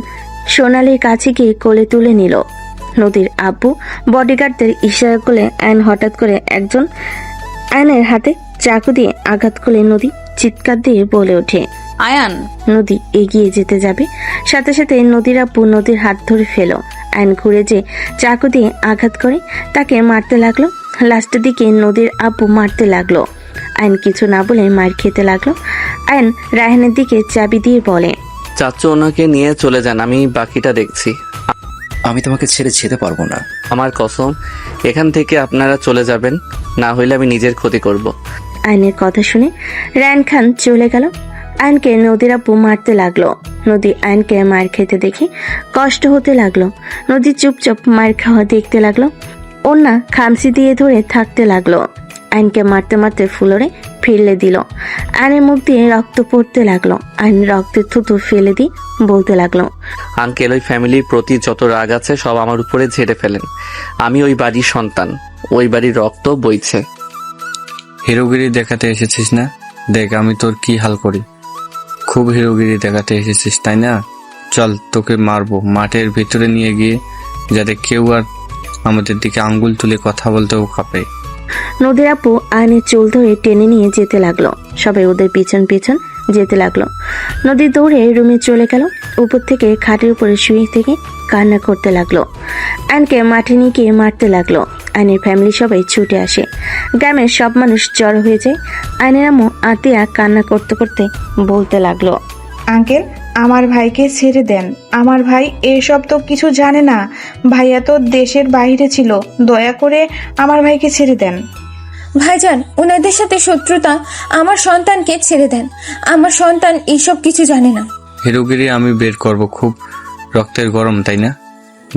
সোনালির কাছে গিয়ে কোলে তুলে নিল। নদীর আব্বু বডিগার্ডদের ইশারা করলে আয়ন হঠাৎ করে একজন আয়নের হাতে চাকু দিয়ে আঘাত করলে নদী চিৎকার দিয়ে বলে ওঠে, আয়ান। নদী এগিয়ে যেতে যাবে, সাথে সাথে নদীর আব্বু নদীর হাত ধরে ফেল। আয়ন ঘুরে যে চাকু দিয়ে আঘাত করে তাকে মারতে লাগলো। লাস্টের দিকে নদীর আব্বু মারতে লাগলো। আয়ন কিছু না বলে মার খেতে লাগলো। আয়ন রায়হানের দিকে চাবি দিয়ে বলে, চাচ্চু ওনাকে নিয়ে চলে যান, আমি বাকিটা দেখছি। আমি তোমাকে ছেড়ে যেতে পারবো না। আমার কসম, এখান থেকে আপনারা চলে যাবেন, না হইলে আমি নিজের ক্ষতি করব। আয়নের কথা শুনে রায়হান খান চলে গেল। আয়নকে নদীর আব্বু মারতে লাগলো। নদী আয়নকে মার খেতে দেখে কষ্ট হতে লাগলো। নদী চুপচাপ মার খাওয়া দেখতে লাগলো। ওনা খামসি দিয়ে ধরে থাকতে লাগলো। আয়নকে মারতে মারতে ফ্লোরে ফেলে দিল। আয়নের মুখ দিয়ে রক্ত পড়তে লাগলো। আয়ন রক্তের থুতু ফেলে দিয়ে বলতে লাগলো, আঙ্কেল, ওই ফ্যামিলির প্রতি যত রাগ আছে সব আমার উপরে ঝেড়ে ফেলেন। আমি ওই বাড়ির সন্তান, ওই বাড়ির রক্ত বইছে। হিরোগিরি দেখাতে এসেছিস না? দেখ আমি তোর কি হাল করি। খুব হিরোগিরি দেখাতে এসেছিস তাই না? চল, তোকে মারবো মাঠের ভিতরে নিয়ে গিয়ে, যাতে কেউ আর আমাদের দিকে আঙ্গুল তুলে কথা বলতেও কাঁপে। নদীর আপু আয়নের চুল ধরে টেনে নিয়ে যেতে লাগলো। সবাই ওদের পিছন পিছন যেতে লাগলো। নদী দৌড়ে রুমে চলে গেল। উপর থেকে খাটের উপরে শুয়ে থেকে কান্না করতে লাগলো। আয়নকে মাঠে নিয়ে গিয়ে মারতে লাগলো। আয়নের ফ্যামিলি সবাই ছুটে আসে। গ্রামের সব মানুষ জড়ো হয়ে যায়। আয়নের আম্মু আতিয়া কান্না করতে করতে বলতে লাগলো, আঙ্কেল, আমার ভাইকে ছেড়ে দেন। আমার ভাই এসব তো কিছু জানে না। ভাইয়া তো দেশের বাইরে ছিল, দয়া করে আমার ভাইকে ছেড়ে দেন। ভাইজান, ওনাদের সাথে শত্রুতা, আমার সন্তানকে ছেড়ে দেন। আমার সন্তান এইসব কিছু জানে না। হিরোগিরি আমি বের করব, খুব রক্তের গরম তাই না?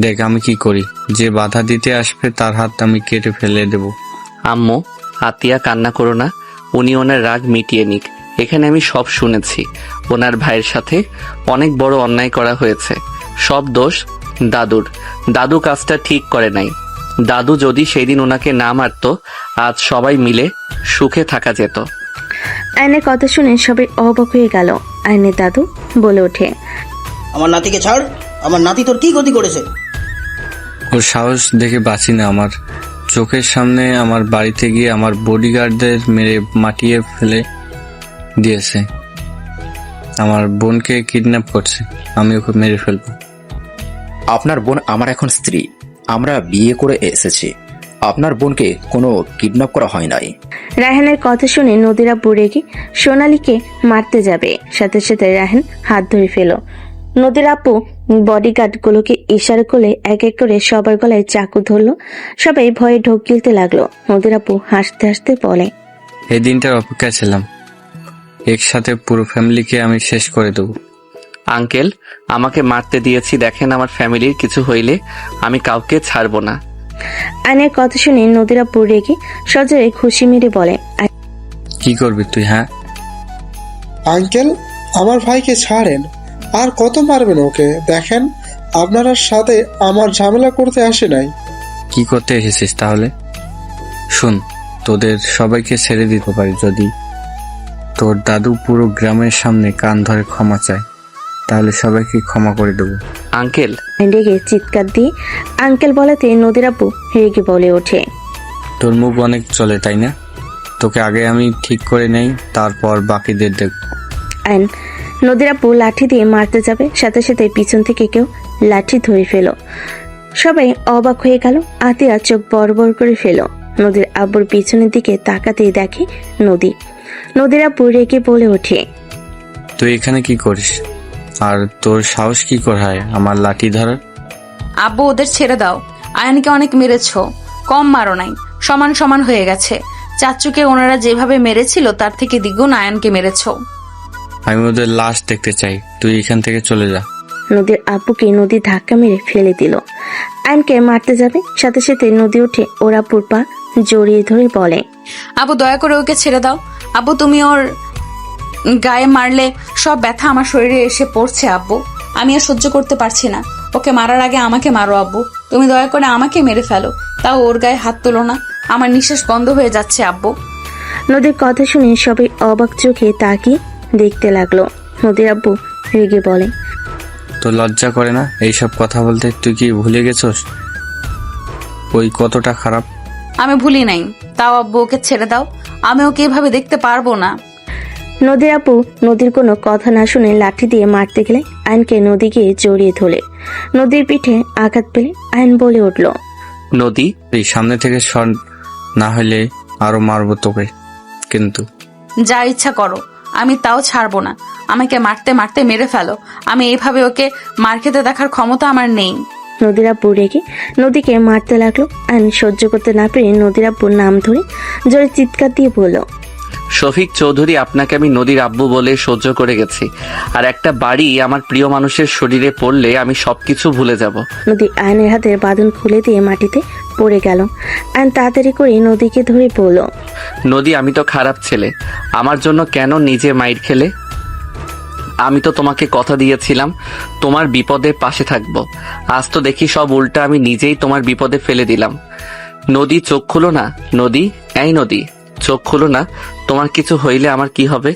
দেখ আমি কি করি, যে বাধা দিতে আসবে তার হাত আমি কেটে ফেলে দেব। আম্মু, আতিয়া কান্না করো না, উনি ওনার রাগ মিটিয়ে নিক। এখানে আমি সব শুনেছি। ওনার ভাইয়ের সাথে অনেক বড় অন্যায় করা হয়েছে। সব দোষ দাদুর। দাদু কাজটা ঠিক করে নাই। দাদু যদি সেই দিন ওনাকে না মারতো, আজ সবাই মিলে সুখে থাকা যেত। আয়নের কথা শুনে সবাই অবাক হয়ে গেল। আয়নের দাদু বলে ওঠে, আমার নাতিকে ছাড়। আমার নাতি তোর কি ক্ষতি করেছে? ওর সাহস দেখে বাঁচি না। আমার চোখের সামনে আমার বাড়িতে গিয়ে আমার বডিগার্ডদের মেরে মাটিয়ে ফেলে দিয়েছে। আমার বোনকে কিডন্যাপ করছে, আমি ওকে মেরে ফেলবো। আপনার বোন আমার এখন স্ত্রী, আমরা বিয়ে করে এসেছি। আপনার বোনকে কোনো কিডন্যাপ করা হয় নাই। রায়হানের কথা শুনে নদীরা বুড়ে গিয়ে সোনালীকে মারতে যাবে, সাথে সাথে রায়হান হাত ধরে ফেল। নদীর আপু বডিগার্ড গুলোকে ইশারা করলে এক এক করে সবার গলায় চাকু ধরলো। সবাই ভয়ে ঢোক গিলতে লাগলো। নদীর আপু হাসতে হাসতে বলে, এই দিনটার অপেক্ষা ছিলাম। একসাথে পুরো ফ্যামিলিকে আমি শেষ করে দেবো। আঙ্কেল, আমাকে মারতে দিয়েছি, দেখেন আমার ফ্যামিলির কিছু হইলে আমি কাউকে ছাড়বো না। আয়নের কথা শুনে নদীর আপু রেগে সজোরে খুশি মেরে বলে, কি করবি তুই? হ্যাঁ আঙ্কেল, আমার ভাইকে ছাড়েন, আর কত মারবেন ওকে? দেখেন আপনার সাথে আমার ঝামেলা করতে আসে নাই। কি করতে এসেছিস তাহলে? শুন, তোদের সবাইকে ছেড়ে দিতে পারি যদি তোর দাদু পুরো গ্রামের সামনে কান ধরে ক্ষমা চায়, তাহলে সবাইকে ক্ষমা করে দেবো। আঙ্কেল, রেগে চিৎকার দিয়ে আঙ্কেল বলাতে নদীর আপু রেগে বলে ওঠে, তোর মুখ অনেক চলে তাই না? তোকে আগে আমি ঠিক করে নেই, তারপর বাকিদের দেখ। আইন নদীর আপু লাঠি দিয়ে মারতে যাবে, সাথে সাথে পিছন থেকে কেউ লাঠি ধরে ফেল। সবাই অবাক হয়ে গেল। আতিয়া চোখ বড় বড় করে ফেল। নদীর আব্বুর পিছনের দিকে তাকাতেই দেখে নদী। নদীর আব্বু রেগে বলে ওঠে, তুই এখানে কি করিস? আর তোর সাহস কি করে হয় আমার লাঠি ধরার? আব্বু ওদের ছেড়ে দাও, আয়ানকে অনেক মেরেছো, কম মারো নাই, সমান সমান হয়ে গেছে। চাচুকে ওনারা যেভাবে মেরেছিল তার থেকে দ্বিগুণ আয়ানকে মেরেছো। আমি ওদের লাশ দেখতে চাই, তুই এখান থেকে চলে যা। নদীর আব্বুকে নদী ধাক্কা মেরে ফেলে দিল। আয়নকে মারতে যাবে, সাথে সাথে নদী উঠে ওর আব্বুর পা জড়িয়ে ধরে বলে, আব্বু দয়া করে ওকে ছেড়ে দাও। আব্বু তুমি ওর গায়ে মারলে সব ব্যথা আমার শরীরে এসে পড়ছে আব্বু, আমি আর সহ্য করতে পারছি না। ওকে মারার আগে আমাকে মারো আব্বু, তুমি দয়া করে আমাকে মেরে ফেলো, তাও ওর গায়ে হাত তুলো না, আমার নিঃশ্বাস বন্ধ হয়ে যাচ্ছে আব্বু। নদীর কথা শুনে সবাই অবাক চোখে তাকিয়ে দেখতে লাগলো। নদীর আব্বু রেগে বলে, তো লজ্জা করে না এইসব কথা বলতে? তুই কি ভুলে গেছস ওই কতটা খারাপ? আমি ভুলি নাই, তাও আব্বু ওকে ছেড়ে দাও, আমি ওকে এভাবে দেখতে পারবো না। নদীর আপু নদীর কোনো কথা না শুনে লাঠি দিয়ে মারতে গেলে আয়নকে নদীকে জড়িয়ে ধরে নদীর পিঠে আঘাত পেলে আয়ন বলে উঠল, নদী এই সামনে থেকে সর, না হলে আরো মারবো তোকে। কিন্তু যা ইচ্ছা করো, আমি তাও ছাড়বো না। আমাকে মারতে মারতে মেরে ফেলো, আমি এইভাবে ওকে মার খেতে দেখার ক্ষমতা আমার নেই। নদীর আব্বু রেগে নদীকে মারতে লাগলো। আয়ন সহ্য করতে না পেরে নদীর আব্বুর নাম ধরে জোরে চিৎকার দিয়ে বলল, শফিক চৌধুরী, আপনাকে আমি নদীর আব্বু বলে সহ্য করে গেছি, আর একটা বাড়ি আমার প্রিয় মানুষের শরীরে পড়লে আমি সবকিছু ভুলে যাব। নদী আয়নের হাতের বাঁধন খুলে দিয়ে মাটিতে পড়ে গেল। আয়ন তাড়াতাড়ি করে নদীকে ধরে বলল, নদী, আমি তো খারাপ ছেলে, আমার জন্য কেন নিজে মাইর খেলে? আমি তো তোমাকে কথা দিয়েছিলাম তোমার বিপদে পাশে থাকবো, আজ তো দেখি সব উল্টা, আমি নিজেই তোমার বিপদে ফেলে দিলাম। নদী চোখ খুলো না, নদী, এই নদী চোখ খুলো না, তোমার কিছু হইলে আমার কি হবে?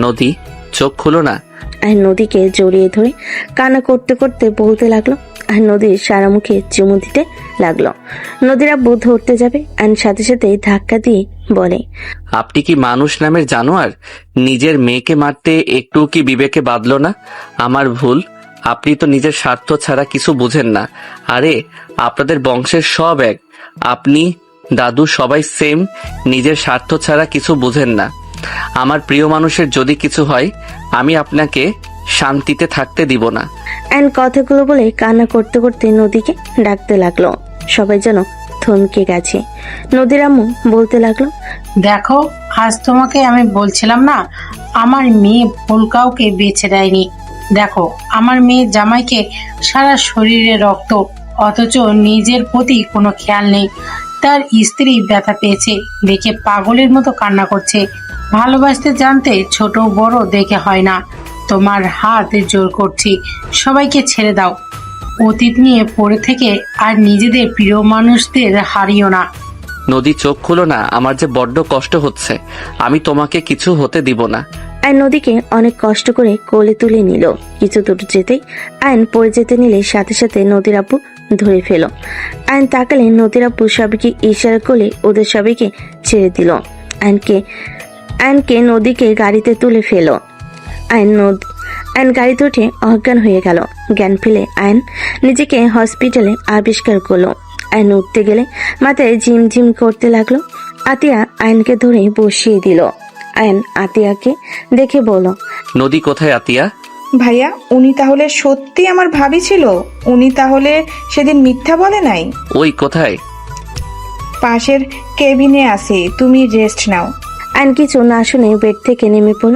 নদী চোখ খুলো না। আর নদীকে জড়িয়ে ধরে কান্না করতে করতে বলতে লাগলো, আর নদীর সারা মুখে চুমু দিতে লাগলো। নদীর আব্বু ধরতে যাবে, আর সাথে সাথে ধাক্কা দিয়ে বলে, আপনি কি মানুষ নামের জানোয়ার? নিজের মেয়েকে মারতে একটু কি বিবেকে বাঁধলো না? আমার ভুল, আপনি তো নিজের স্বার্থ ছাড়া কিছু বুঝেন না। আরে আপনাদের বংশের সব এক, আপনি দাদু সবাই সেম, নিজের স্বার্থ ছাড়া কিছু বুঝেন না। আমার প্রিয় মানুষের যদি কিছু হয় আমি আপনাকে শান্তিতে থাকতে দিব না। অ্যান কথাগুলো বলে কান্না করতে করতে নদীকে ডাকতে লাগলো। সবাই যেন থমকে গেছে। নদীর আম্মু বলতে লাগলো, দেখো, আজ তোমাকে আমি বলছিলাম না আমার মেয়ে ভুল কাউকে বেছে দেয়নি। দেখো, আমার মেয়ে জামাইকে সারা শরীরে রক্ত, অথচ নিজের প্রতি কোনো খেয়াল নেই। তার স্ত্রী ব্যথা পেয়েছে দেখে পাগলের মতো কান্না করছে। ভালোবাসতে জানতে ছোট বড় দেখে হয় না। তোমার হাত জোর করছি, সবাইকে ছেড়ে দাও। অতীত নিয়ে পড়ে থেকে আর নিজেদের প্রিয় মানুষদের হারিও না। নদী চোখ খুলো না, আমার যে বড্ড কষ্ট হচ্ছে, আমি তোমাকে কিছু হতে দিব না। আয়ন নদীকে অনেক কষ্ট করে কোলে তুলে নিল। কিছু দূর যেতেই আয়ন পড়ে যেতে নিলে সাথে সাথে নদীর আব্বু ধরে ফেল। আয়ন তাকালে নদীর আব্বু সবাইকে ইশারা করে ওদের সবাইকে ছেড়ে দিল। আয়নকে নদীকে গাড়িতে তুলে ফেল। আয়ন গাড়িতে উঠে অজ্ঞান হয়ে গেল। জ্ঞান ফেলে আয়ন নিজেকে হসপিটালে আবিষ্কার করলো। আয়ন উঠতে গেলে মাথায় ঝিমঝিম করতে লাগলো। আতিয়া আয়নকে ধরে বসিয়ে দিল। আয়ন আতিয়াকে দেখে বলল, নদী কোথায় আতিয়া? ভাইয়া, উনি তাহলে সত্যি আমার ভাবি ছিল? উনি তাহলে সেদিন মিথ্যা বলে নাই? ওই কোথায়? পাশের কেবিনে আছে, তুমি রেস্ট নাও। আয়ন কিছু না শুনে বেড থেকে নেমে পড়ল।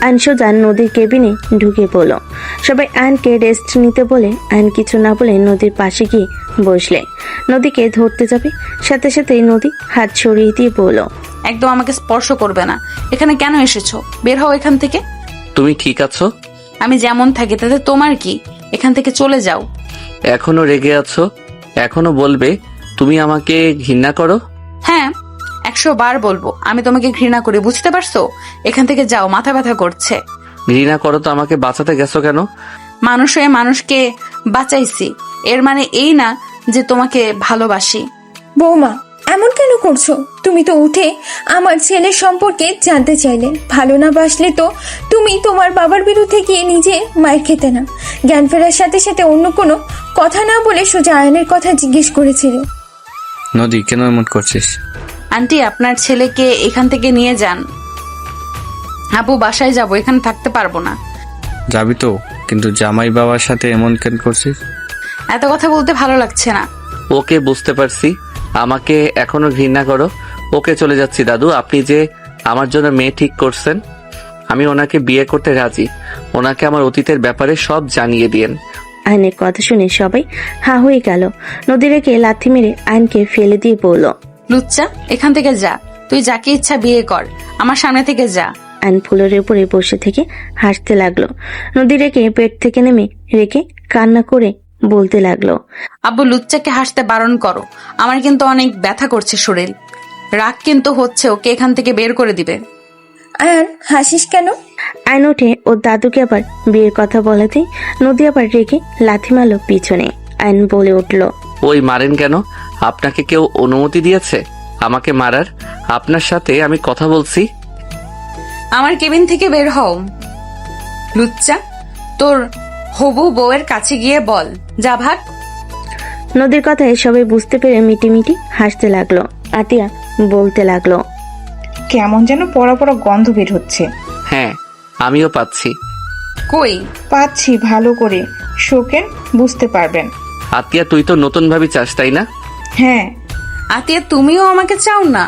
আয়ন নদীর কেবিনে ঢুকে পড়ল। সবাই আয়নকে রেস্ট নিতে বলে আয়ন কিছু না বলে নদীর পাশে গিয়ে বসলে। নদীকে ধরতে যাবে, সাথে সাথে নদী হাত সরিয়ে দিয়ে বলল, একদম আমাকে স্পর্শ করবে না। এখানে কেন এসেছো? বের হও এখান থেকে। তুমি ঠিক আছো? আমি যেমন থাকি তাতে তোমার কি? এখান থেকে চলে যাও। এখনো রেগে আছো? এখনো বলবে তুমি আমাকে ঘৃণা করো? হ্যাঁ, 100 বার বলবো আমি তোমাকে ঘৃণা করি, বুঝতে পারছো? এখান থেকে যাও, মাথা ব্যথা করছে। ঘৃণা করো তো আমাকে বাঁচাতে গেছো কেন? মানুষ হয়ে মানুষকে বাঁচাইছি, এর মানে এই না যে তোমাকে ভালোবাসি। বৌমা, এমন কেন করছো? তুমি তো উঠে আমার ছেলের সম্পর্কে জানতে চাইলে। ভালো না বাসলে তো তুমি তোমার বাবার বিরুদ্ধে গিয়ে নিজে মায়ের খেতে না। জ্ঞান ফেরার সাথে সাথে অন্য কোনো কথা না বলে সোজা আয়নের কথা জিজ্ঞেস করেছিলে। নদী কেন এমন করছিস? আন্টি আপনার ছেলেকে এখান থেকে নিয়ে যান। আব্বু বাসায় যাব, এখানে থাকতে পারবো না। যাবি তো, কিন্তু জামাই বাবার সাথে এমন কেন করছিস? এত কথা বলতে ভালো লাগছে না। ওকে, বুঝতে পারছি। আমাকে এখনো ঘৃণা করো। ওকে, চলে যাচ্ছি দাদু। আপনি যে আমার জন্য মেয়ে ঠিক করছেন, আমি ওনাকে বিয়ে করতে রাজি। ওনাকে আমার অতীতের ব্যাপারে সব জানিয়ে দিয়েন। আইনের কথা শুনে সবাই হা হয়ে গেল। নদী রেখে লাথি মেরে আইনকে ফেলে দিয়ে বলল, লুচ্চা, এখান থেকে যা। তুই যাকে ইচ্ছা বিয়ে কর, আমার সামনে থেকে যা। আইন ফুলের উপরে বসে থেকে হাসতে লাগলো। নদী রেখে পেট থেকে নেমে রেখে কান্না করে বলতে লাগলো, আব্বু লুচ্চাকে হাসতে বারণ করো, আমার কিন্তু অনেক ব্যথা করছে শরীর। রাগ কিন্তু হচ্ছে, ওকে এখান থেকে বের করে দিবে। আয়ান, হাসিস কেন? আইন উঠে ওর দাদুকে আবার বিয়ের কথা বলাতেই নদী আবার রেখে লাথি মারল পিছনে। আইন বলে উঠল, ওই মারেন কেন? আপনাকে কেউ অনুমতি দিয়েছে আমাকে মারার? আপনার সাথে আমি কথা বলছি। আমার কেবিন থেকে বের হও। লুচ্চা, তোর হবু বউয়ের কাছে গিয়ে বল, যা ভাগ। নদীর কথায় সবাই বুঝতে পেরে মিটিমিটি হাসতে লাগলো। আতিয়া বলতে লাগলো, কেমন যেন পড়া পড়া গন্ধ বের হচ্ছে। হ্যাঁ, আমিও পাচ্ছি। কই পাচ্ছি ভালো করে, শোকেন বুঝতে পারবেন। আতিয়া, তুই তো নতুন ভাবি চাস, তাই না? হ্যাঁ। আতিয়া, তুমিও আমাকে চাও না?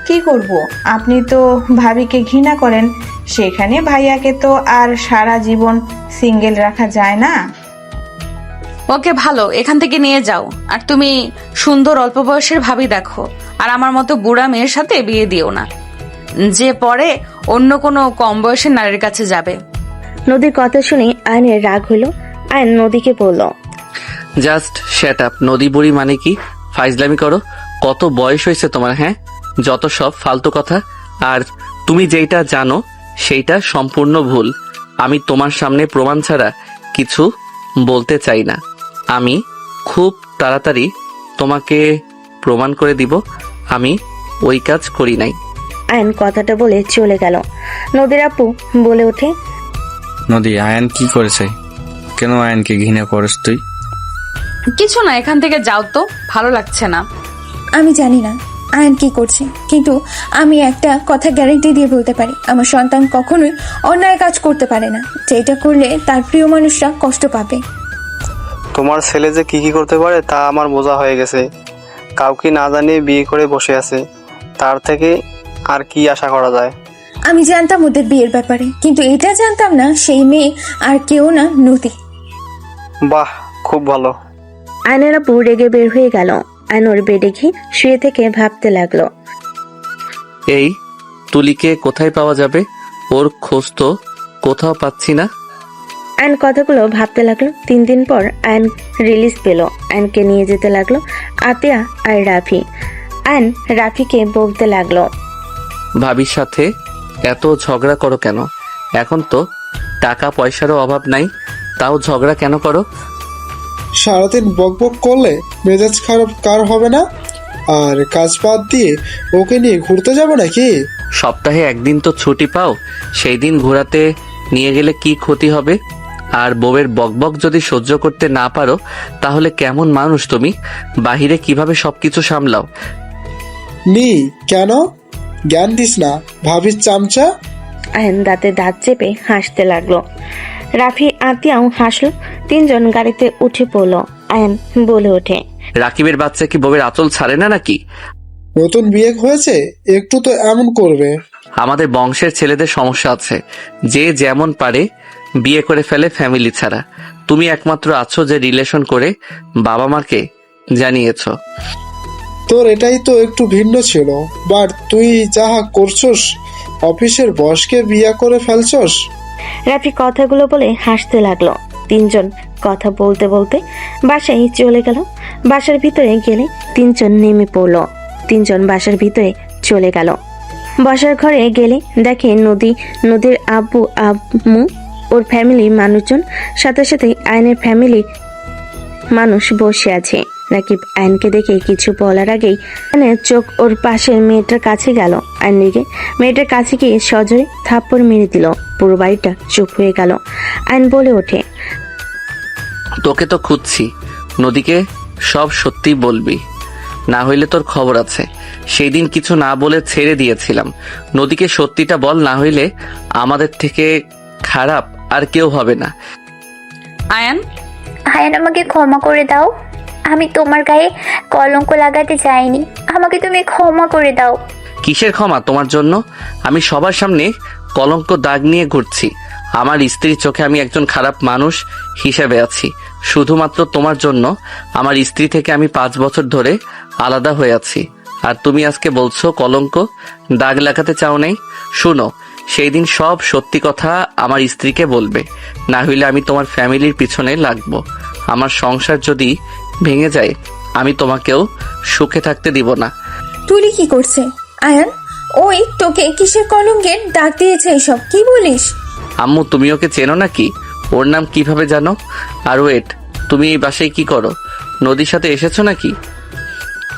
কি করব, আপনি তো ভাবিকে ঘৃণা করেন, সেখানে ভাইয়াকে তো আর সারা জীবন সিঙ্গেল রাখা যায় না। ওকে ভালো, এখান থেকে নিয়ে যাও। আর তুমি সুন্দর অল্প বয়সের ভাবি দেখো, আর আমার মতো বুড়া মেয়ের সাথে বিয়ে দিও না, যে পরে অন্য কোনো কম বয়সের নারীর কাছে যাবে। নদীর কথা শুনে আইনের রাগ হলো। আইন নদীকে বলল, জাস্ট শ্যাট আপ। নদী বুড়ি মানে কি? ফাইজলামি করো। কত বয়স হয়েছে তোমার? হ্যাঁ, যত সব ফালতু কথা। আর তুমি যেটা জানো সেইটা সম্পূর্ণ ভুল। আমি তোমার সামনে প্রমাণ ছাড়া কিছু বলতে চাই না। আমি খুব তাড়াতাড়ি তোমাকে প্রমাণ করে দিব আমি ওই কাজ করি নাই। আইন কথাটা বলে চলে গেল। নদীর আপু বলে ওঠে, নদী, আয়ান কি করেছে? কেন আয়ানকে ঘৃণা করিস তুই? কিছু না, এখান থেকে যাও তো, ভালো লাগছে না। আমি জানি না আয়ান কি করছে, কিন্তু আমি একটা কথা গ্যারান্টি দিয়ে বলতে পারি, আমার সন্তান কখনোই অন্যায় কাজ করতে পারে না, যেটা করলে তার প্রিয় মানুষরা কষ্ট পাবে। তোমার ছেলে যে কি কি করতে পারে তা আমার বোঝা হয়ে গেছে। কাউকে না জানিয়ে বিয়ে করে বসে আছে, তার থেকে আর কি আশা করা যায়? আমি জানতাম ওদের বিয়ের ব্যাপারে, কিন্তু এটা জানতাম না সেই মেয়ে আর কেউ না, নদী। বাহ, খুব ভালো। আইনের আপু রেগে বের হয়ে গেল। আইন ওর বেডে গিয়ে শুয়ে থেকে ভাবতে লাগলো, এই তুলিকে কোথায় পাওয়া যাবে? ওর খোঁজ তো কোথাও পাচ্ছি না। আইন কথাগুলো ভাবতে লাগলো। 3 দিন পর আইন রিলিজ পেল। আইনকে নিয়ে যেতে লাগলো আতিয়া আর রাফি। আইন রাফিকে বলতে লাগলো, ভাবির সাথে এত ঝগড়া করো কেন? এখন তো টাকা পয়সারও অভাব নাই, তাও ঝগড়া কেন করো? সারাদিন বকবক করলে মেজাজ খারাপ কার হবে না? আর কাজ বাদ দিয়ে ওকে নিয়ে ঘুরতে যাবো নাকি? সপ্তাহে একদিন তো ছুটি পাও, সেই দিন ঘোরাতে নিয়ে গেলে কি ক্ষতি হবে? আর বউয়ের বকবক যদি সহ্য করতে না পারো, তাহলে কেমন মানুষ তুমি? বাহিরে কিভাবে সবকিছু সামলাও? নি কেন জ্ঞান দিস না ভাবিস চামচা। আইন দাঁতে দাঁত চেপে হাসতে লাগলো। রাফি আতিয়াও হাসলো। 3 জন গাড়িতে উঠে পড়লো। আইন বলে ওঠে, রাকিবের বাচ্চা কি বউয়ের আঁচল ছাড়ে না নাকি? নতুন বিয়ে হয়েছে, একটু তো এমন করবে। আমাদের বংশের ছেলেদের সমস্যা আছে, যে যেমন পারে বিয়ে করে ফেলে ফ্যামিলি ছাড়া। তুমি একমাত্র আছো যে রিলেশন করে বাবা মাকে জানিয়েছো। তোর এটাই তো একটু ভিন্ন ছিল, বাট তুই যাহা করছস, অফিসের বসকে বিয়ে করে ফেলছস। রাফি কথাগুলো বলে হাসতে লাগলো। 3 জন কথা বলতে বলতে বাসায় চলে গেল। বাসার ভিতরে গেলে 3 জন নেমে পড়লো। 3 জন বাসার ভিতরে চলে গেল। বসার ঘরে গেলে দেখে নদীর আব্বু আম্মু, ওর ফ্যামিলি মানুষজন, সাথে সাথে আইনের ফ্যামিলি মানুষ বসে আছে। রাকিব আইনকে দেখে কিছু বলার আগেই আইনের চোখ ওর পাশের মেয়েটার কাছে গেল। আইন রেগে মেয়েটার কাছে গিয়ে সজোরে থাপ্পড় মেরে দিল। পুরো বাড়িটা চুপ হয়ে গেল। আইন বলে ওঠে, তোকে তো খুঁজছি, নদীকে সব সত্যি বলবি। না হইলে তোর খবর আছে। সেই দিন কিছু না বলে ছেড়ে দিয়েছিলাম। নদীকে সত্যিটা বল, না হইলে আমাদের থেকে খারাপ আর কেউ হবে না। আয়ান, আয়ান আমাকে ক্ষমা করে দাও। আমি তোমার গায়ে কলঙ্ক লাগাতে চাইনি, আমাকে তুমি ক্ষমা করে দাও। কিসের ক্ষমা তোমার জন্য? আমি সবার সামনে কলঙ্ক দাগ নিয়ে ঘুরছি। আমার স্ত্রীর চোখে আমি একজন খারাপ মানুষ হিসেবে আছি। শুধুমাত্র তোমার জন্য আমার স্ত্রী থেকে আমি 5 বছর ধরে আলাদা হয়ে আছি, আর তুমি আজকে বলছো কলঙ্ক দাগ লাগাতে চাও নাই। শুনো, সেই দিন সব সত্যি কথা আমার স্ত্রীকে বলবে, না হইলে আমি তোমার ফ্যামিলির পিছনে লাগবো। আমার সংসার যদি ভেঙে যায় আমি তোমাকেও সুখে থাকতে দিব না। তুলি কি করছে? আয়ান, ওই তোকে কিসের কলঙ্কের দাগ দিয়েছে? এসব কি বলিস? আম্মু, তুমি ওকে চেনো নাকি? ওর নাম কিভাবে জানো? আর ওয়েট, তুমি এই বাসায় কি করো? নদীর সাথে এসেছো নাকি?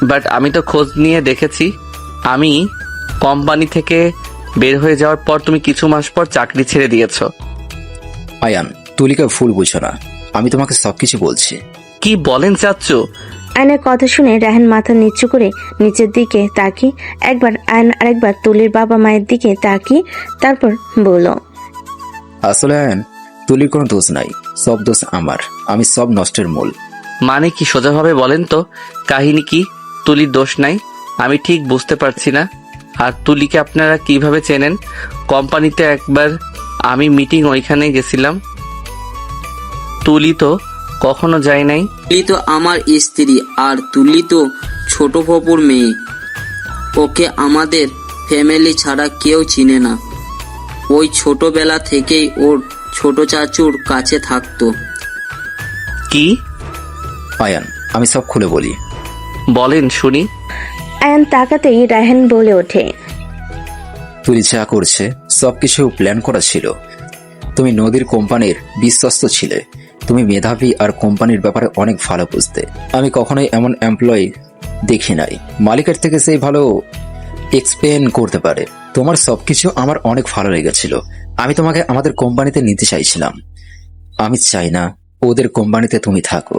বাট আমি তো খোঁজ নিয়ে দেখেছি, আমি কোম্পানি থেকে বের হয়ে যাওয়ার পর তুমি কিছু মাস পর চাকরি ছেড়ে দিয়েছো। আয়ান, তুলিকে ভুল বুঝো না, আমি তোমাকে সবকিছু বলছি। কি বলেন চাচ্চু? আয়নের কথা শুনে রায়হান মাথা নিচু করে নিচের দিকে তাকিয়ে একবার আয়ন আরেকবার তুলির বাবা মায়ের দিকে তাকিয়ে তারপর বলল, আসলে আয়ান, তুলির কোনো দোষ নাই, সব দোষ আমার। আমি সব নষ্টের মূল। মানে কি সোজাভাবে বলেন তো, কাহিনী কি? তুলির দোষ নাই? আমি ঠিক বুঝতে পারছি না। আর তুলিকে আপনারা কিভাবে চেনেন? কোম্পানিতে একবার আমি মিটিং ওইখানে গেছিলাম, তুলি তো কখনো যায় নাই। তুলি তো আমার স্ত্রী, আর তুলি তো ছোট ফুপুর মেয়ে। ওকে আমাদের ফ্যামিলি ছাড়া কেউ চিনে না। ওই ছোটবেলা থেকেই ওর ছোট চাচুর কাছে থাকতো। কি? আয়ান, আমি সব খুলে বলি। বলেন শুনি। আয়ন তাকাতেই রায়হান বলে ওঠে, তুলি যা করছে সবকিছু প্ল্যান করা ছিল। তুমি নদীর কোম্পানির বিশ্বস্ত ছিলে, তুমি মেধাবী আর কোম্পানির ব্যাপারে অনেক ভালো বুঝতে। আমি কখনোই এমন এমপ্লয়ি দেখি নাই, মালিকের থেকে সেই ভালো এক্সপ্লেন করতে পারে। তোমার সবকিছু আমার অনেক ভালো লেগেছিল। আমি তোমাকে আমাদের কোম্পানিতে নিতে চাইছিলাম। আমি চাই না ওদের কোম্পানিতে তুমি থাকো।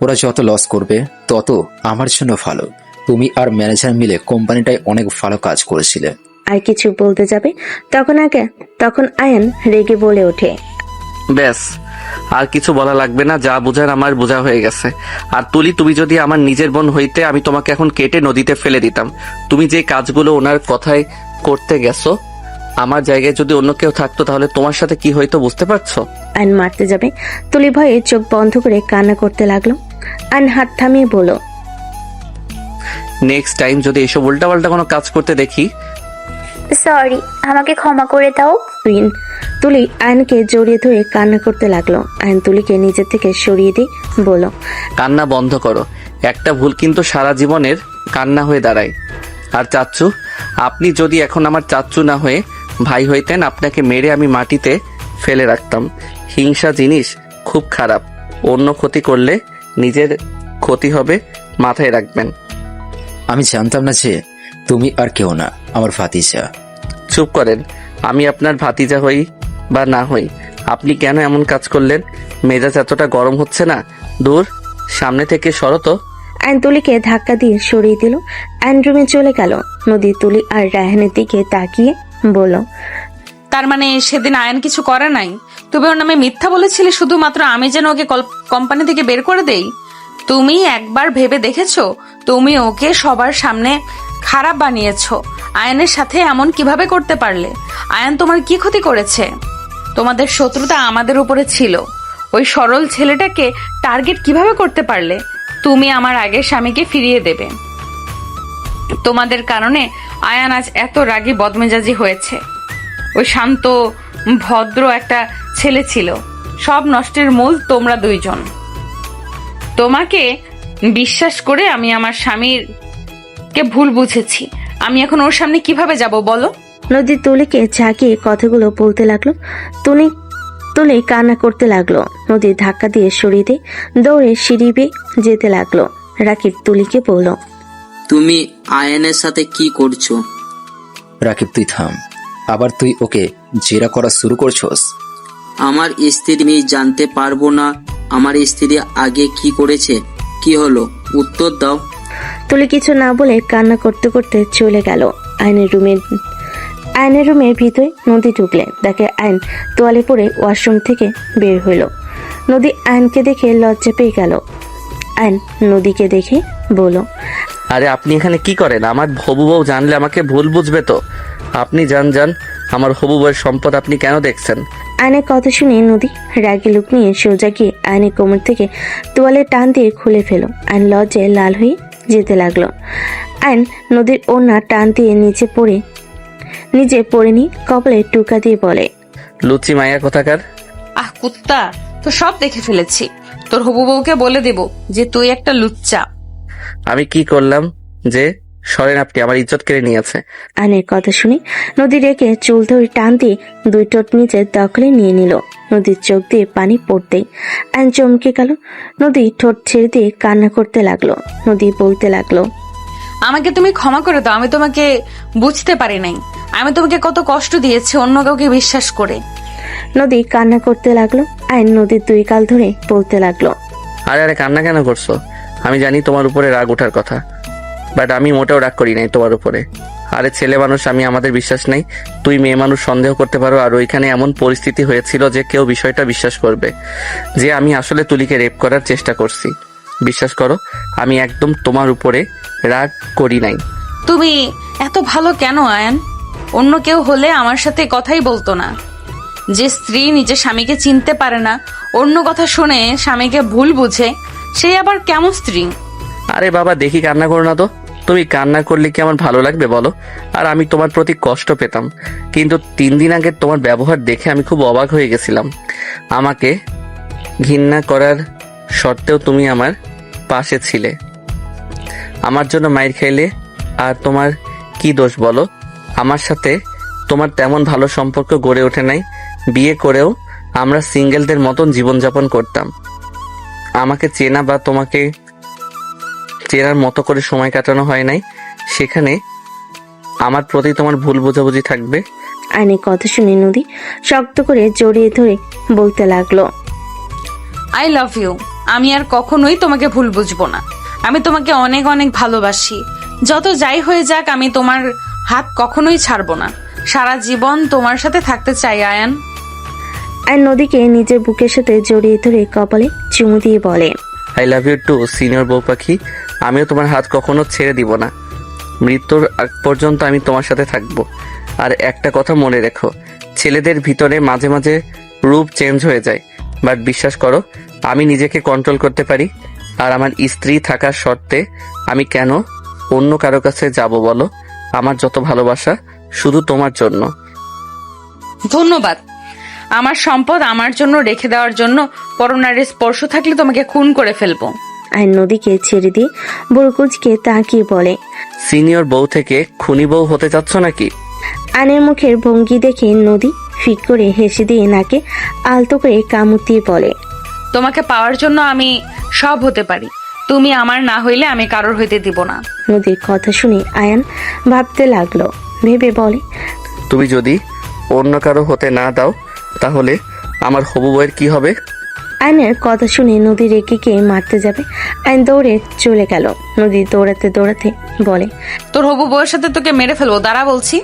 ওরা যত লস করবে তত আমার জন্য ভালো। তুমি আর ম্যানেজার মিলে কোম্পানিটায় অনেক ভালো কাজ করেছিলে। আর কিছু বলতে যাবে তখন আয়ন রেগে বলে ওঠে, ব্যাস, আর কিছু বলা লাগবে না। যা বোঝার আমার বোঝা হয়ে গেছে। আর তুলি, তুমি যদি আমার নিজের বোন হইতে আমি তোমাকে এখন কেটে নদীতে ফেলে দিতাম। তুমি যে কাজগুলো ওনার কথায় করতে গেছো, আমার জায়গায় যদি অন্য কেউ থাকতো তাহলে তোমার সাথে কি হইতো বুঝতে পারছো? আয়ন মারতে যাবে, তুলি ভয়ে চোখ বন্ধ করে কান্না করতে লাগলো। আয়ন হাত থামিয়ে বলল, নেক্সট টাইম যদি এসব উল্টাপাল্টা কোনো কাজ করতে দেখি। সরি, আমাকে ক্ষমা করে দাও। তুলি আয়নকে জড়িয়ে ধরে কান্না করতে লাগলো। আয়ন তুলিকে নিজের থেকে সরিয়ে দিয়ে বলল, কান্না বন্ধ করো। একটা ভুল কিন্তু সারা জীবনের কান্না হয়ে দাঁড়ায়। আর চাচ্চু, আপনি যদি এখন আমার চাচ্চু না হয়ে ভাই হইতেন, আপনাকে মেরে আমি মাটিতে ফেলে রাখতাম। হিংসা জিনিস খুব খারাপ। অন্য ক্ষতি করলে নিজের ক্ষতি হবে, মাথায় রাখবেন। আমি জানতাম না যে তুমি আর কেউ না, আমার ভাতিজা। চুপ করেন। আমি আপনার ভাতিজা হই বা না হই, আপনি কেন এমন কাজ করলেন? মেজাজ এতটা গরম হচ্ছে না? দূর, সামনে থেকে সরো তো। আয়ন তুলিকে ধাক্কা দিয়ে সরিয়ে দিল। আয়ন রুমে চলে গেল। নদী তুলি আর রায়হানের দিকে তাকিয়ে বলল, তার মানে সেদিন আয়ান কিছু করে নাই? তুমি ওর নামে মিথ্যা বলেছিলে শুধুমাত্র আমি যেন ওকে কোম্পানি থেকে বের করে দেই। তুমি একবার ভেবে দেখেছো তুমি ওকে সবার সামনে খারাপ বানিয়েছো? আয়ানের সাথে এমন কিভাবে করতে পারলে? আয়ান তোমার কি ক্ষতি করেছে? তোমাদের শত্রুতা আমাদের উপরে ছিল। ওই সরল ছেলেটাকে টার্গেট কিভাবে করতে পারলে? তুমি আমার আগের স্বামীকে ফিরিয়ে দেবে। তোমাদের কারণে আয়ান আজ এত রাগী বদমেজাজি হয়েছে। ওই শান্ত ভদ্র একটা ছেলে ছিল। সব নষ্টের মূল তোমরা দুইজন। তোমাকে বিশ্বাস করে আমি আমার স্বামীকে ভুল বুঝেছি। আমি এখন ওর সামনে কিভাবে যাব বলো? নদী তুলিকে ঝাঁকিয়ে কথাগুলো বলতে লাগলো। তুলি কান্না করতে লাগলো। নদী ধাক্কা দিয়ে সরিয়ে দিয়ে দৌড়ে সিঁড়ি বেয়ে যেতে লাগলো। রাকিব তুলিকে বলল, তুমি আয়নের সাথে কি করছো? রাকিব, তুই থাম। আবার তুই ওকে জেরা করা শুরু করছস? আমার স্ত্রী, আমি জানতে পারবো না আমার স্ত্রী আগে কি করেছে? কি হলো, উত্তর দাও। তুলি কিছু না বলে কান্না করতে করতে চলে গেল। আয়নের রুমের ভিতরে নদী ঢুকলে দেখে আয়ন তোয়ালে পরে ওয়াশরুম থেকে বের হইল। নদী আয়নকে দেখে লজ্জা পেয়ে গেল। আয়ন নদীকে দেখে বলল, আরে আপনি এখানে কি করেন? আমার হবু বউ জানলে আমাকে ভুল বুঝবে তো। আপনি যান আমার হবু বউয়ের সম্পদ আপনি কেন দেখছেন? আয়নের কথা শুনে নদী রাগি লুক নিয়ে সোজা গিয়ে আয়নের কোমর থেকে তোয়ালে টান দিয়ে খুলে ফেল। আয়ন লজ্জায় লাল হয়ে যেতে লাগলো। আয়ন নদীর ওড়না টান দিয়ে নিজে পড়ে নি কপালে টুকা দিয়ে বলে, লুচি মায়া কোথাকার। আহ কুত্তা, তো সব দেখে ফেলেছি। তোর হবু বউকে বলে দেব যে তুই একটা লুচ্চা। আমি কি করলাম যে সরেন, আপনি আমার ইজ্জত কেড়ে নিয়েছে। আয়নের কথা শুনে নদী রেখে চুল ধরে টান দিয়ে 2 ঠোঁট নিজের দখলে নিয়ে নিল। নদীর চোখ দিয়ে পানি পড়তেই আয়ন চমকে গেল। নদী ঠোঁট ছেড়ে দিয়ে কান্না করতে লাগলো। নদী বলতে লাগলো, আমাকে তুমি ক্ষমা করে দাও, আমি তোমাকে বুঝতে পারি নাই। আমি তোমাকে কত কষ্ট দিয়েছি অন্য কাউকে বিশ্বাস করে। নদী কান্না করতে লাগলো। আয়ন নদীর 2 গাল ধরে বলতে লাগলো, আরে কান্না কেন করছো? আমি জানি তোমার উপরে রাগ ওঠার কথা, বাট আমি মোটেও রাগ করি নাই তোমার উপরে। আরে ছেলে মানুষ, আমি আমাদের বিশ্বাস নেই, তুই মেয়ে মানুষ সন্দেহ করতে পারো। আর ওইখানে এমন পরিস্থিতি হয়েছিল যে কেউ বিষয়টা বিশ্বাস করবে যে আমি আসলে তুলিকে রেপ করার চেষ্টা করছি। বিশ্বাস করো, আমি একদম তোমার উপরে রাগ করি নাই। তুমি এত ভালো কেন আয়ন? অন্য কেউ হলে আমার সাথে কথাই বলতো না। যে স্ত্রী নিজের স্বামীকে চিনতে পারে না, অন্য কথা শুনে স্বামীকে ভুল বুঝে, সেই আবার কেমন স্ত্রী? আরে বাবা দেখি, কান্না করো না তো। তুমি কান্না করলে কি আমার ভালো লাগবে বলো? আর আমি তোমার প্রতি কষ্ট পেতাম, কিন্তু 3 দিন আগে তোমার ব্যবহার দেখে আমি খুব অবাক হয়ে গেছিলাম। আমাকে ঘৃণা করার সত্ত্বেও তুমি আমার পাশে ছিলে, আমার জন্য মাইর খাইলে। আর তোমার কি দোষ বলো? আমার সাথে তোমার তেমন ভালো সম্পর্ক গড়ে ওঠে নাই। বিয়ে করেও আমরা সিঙ্গেলদের মতন জীবনযাপন করতাম। আমাকে চেনা বা তোমাকে চেনার মতো করে সময় কাটানো হয় নাই, সেখানে আমার প্রতি তোমার ভুল বোঝাবুঝি থাকবে। আয়নের কথা শুনে নদী শক্ত করে জড়িয়ে ধরে বলতে লাগলো, আই লাভ ইউ। আমি আর কখনোই তোমাকে ভুল বুঝবো না। আমি তোমাকে অনেক অনেক ভালোবাসি। যত যাই হয়ে যাক, আমি তোমার হাত কখনোই ছাড়বো না। সারা জীবন তোমার সাথে থাকতে চাই আয়ান। আয়ন নদীকে নিজের বুকের সাথে জড়িয়ে ধরে কপালে চুমু দিয়ে বলে, I love you too senior বউ পাখি। আমিও তোমার হাত কখনো ছেড়ে দিব না। মৃত্যুর আগ পর্যন্ত আমি তোমার সাথে থাকবো। আর একটা কথা মনে রেখো, ছেলেদের ভিতরে মাঝে মাঝে রূপ চেঞ্জ হয়ে যায়, বাট বিশ্বাস করো আমি নিজেকে কন্ট্রোল করতে পারি। আর আমার স্ত্রী থাকার শর্তে আমি কেন অন্য কারো কাছে যাব বলো? আমার যত ভালোবাসা শুধু তোমার জন্য। ধন্যবাদ। আমার সম্পদ আমার জন্য রেখে দেওয়ার জন্য। পরনারীর স্পর্শ থাকলে তোমাকে খুন করে ফেলবো। আয়ন নদীকে ছেড়ে দিয়ে বুড়কুচকে তাকিয়ে বলে, সিনিয়র বউ থেকে খুনি বউ হতে চাচ্ছ নাকি? আয়নের মুখের ভঙ্গি দেখে নদী ফিক করে হেসে দিয়ে নাকে আলতো করে কামড় দিয়ে বলে, তোমাকে পাওয়ার জন্য আমি সব হতে পারি। তুমি আমার না হইলে আমি কারোর হইতে দিব না। নদীর কথা শুনে আয়ান ভাবতে লাগলো। ভেবে বলে, তুমি যদি অন্য কারো হতে না দাও তাহলে আমার হবু বউয়ের কি হবে? আয়নের কথা শুনে নদী রেগে গিয়ে মারতে যাবে। আয়ন দৌড়ে চলে গেল। নদী দৌড়াতে দৌড়াতে বলে, তোর হবু বউয়ের সাথে তোকে মেরে ফেলবো, দাঁড়া বলছি।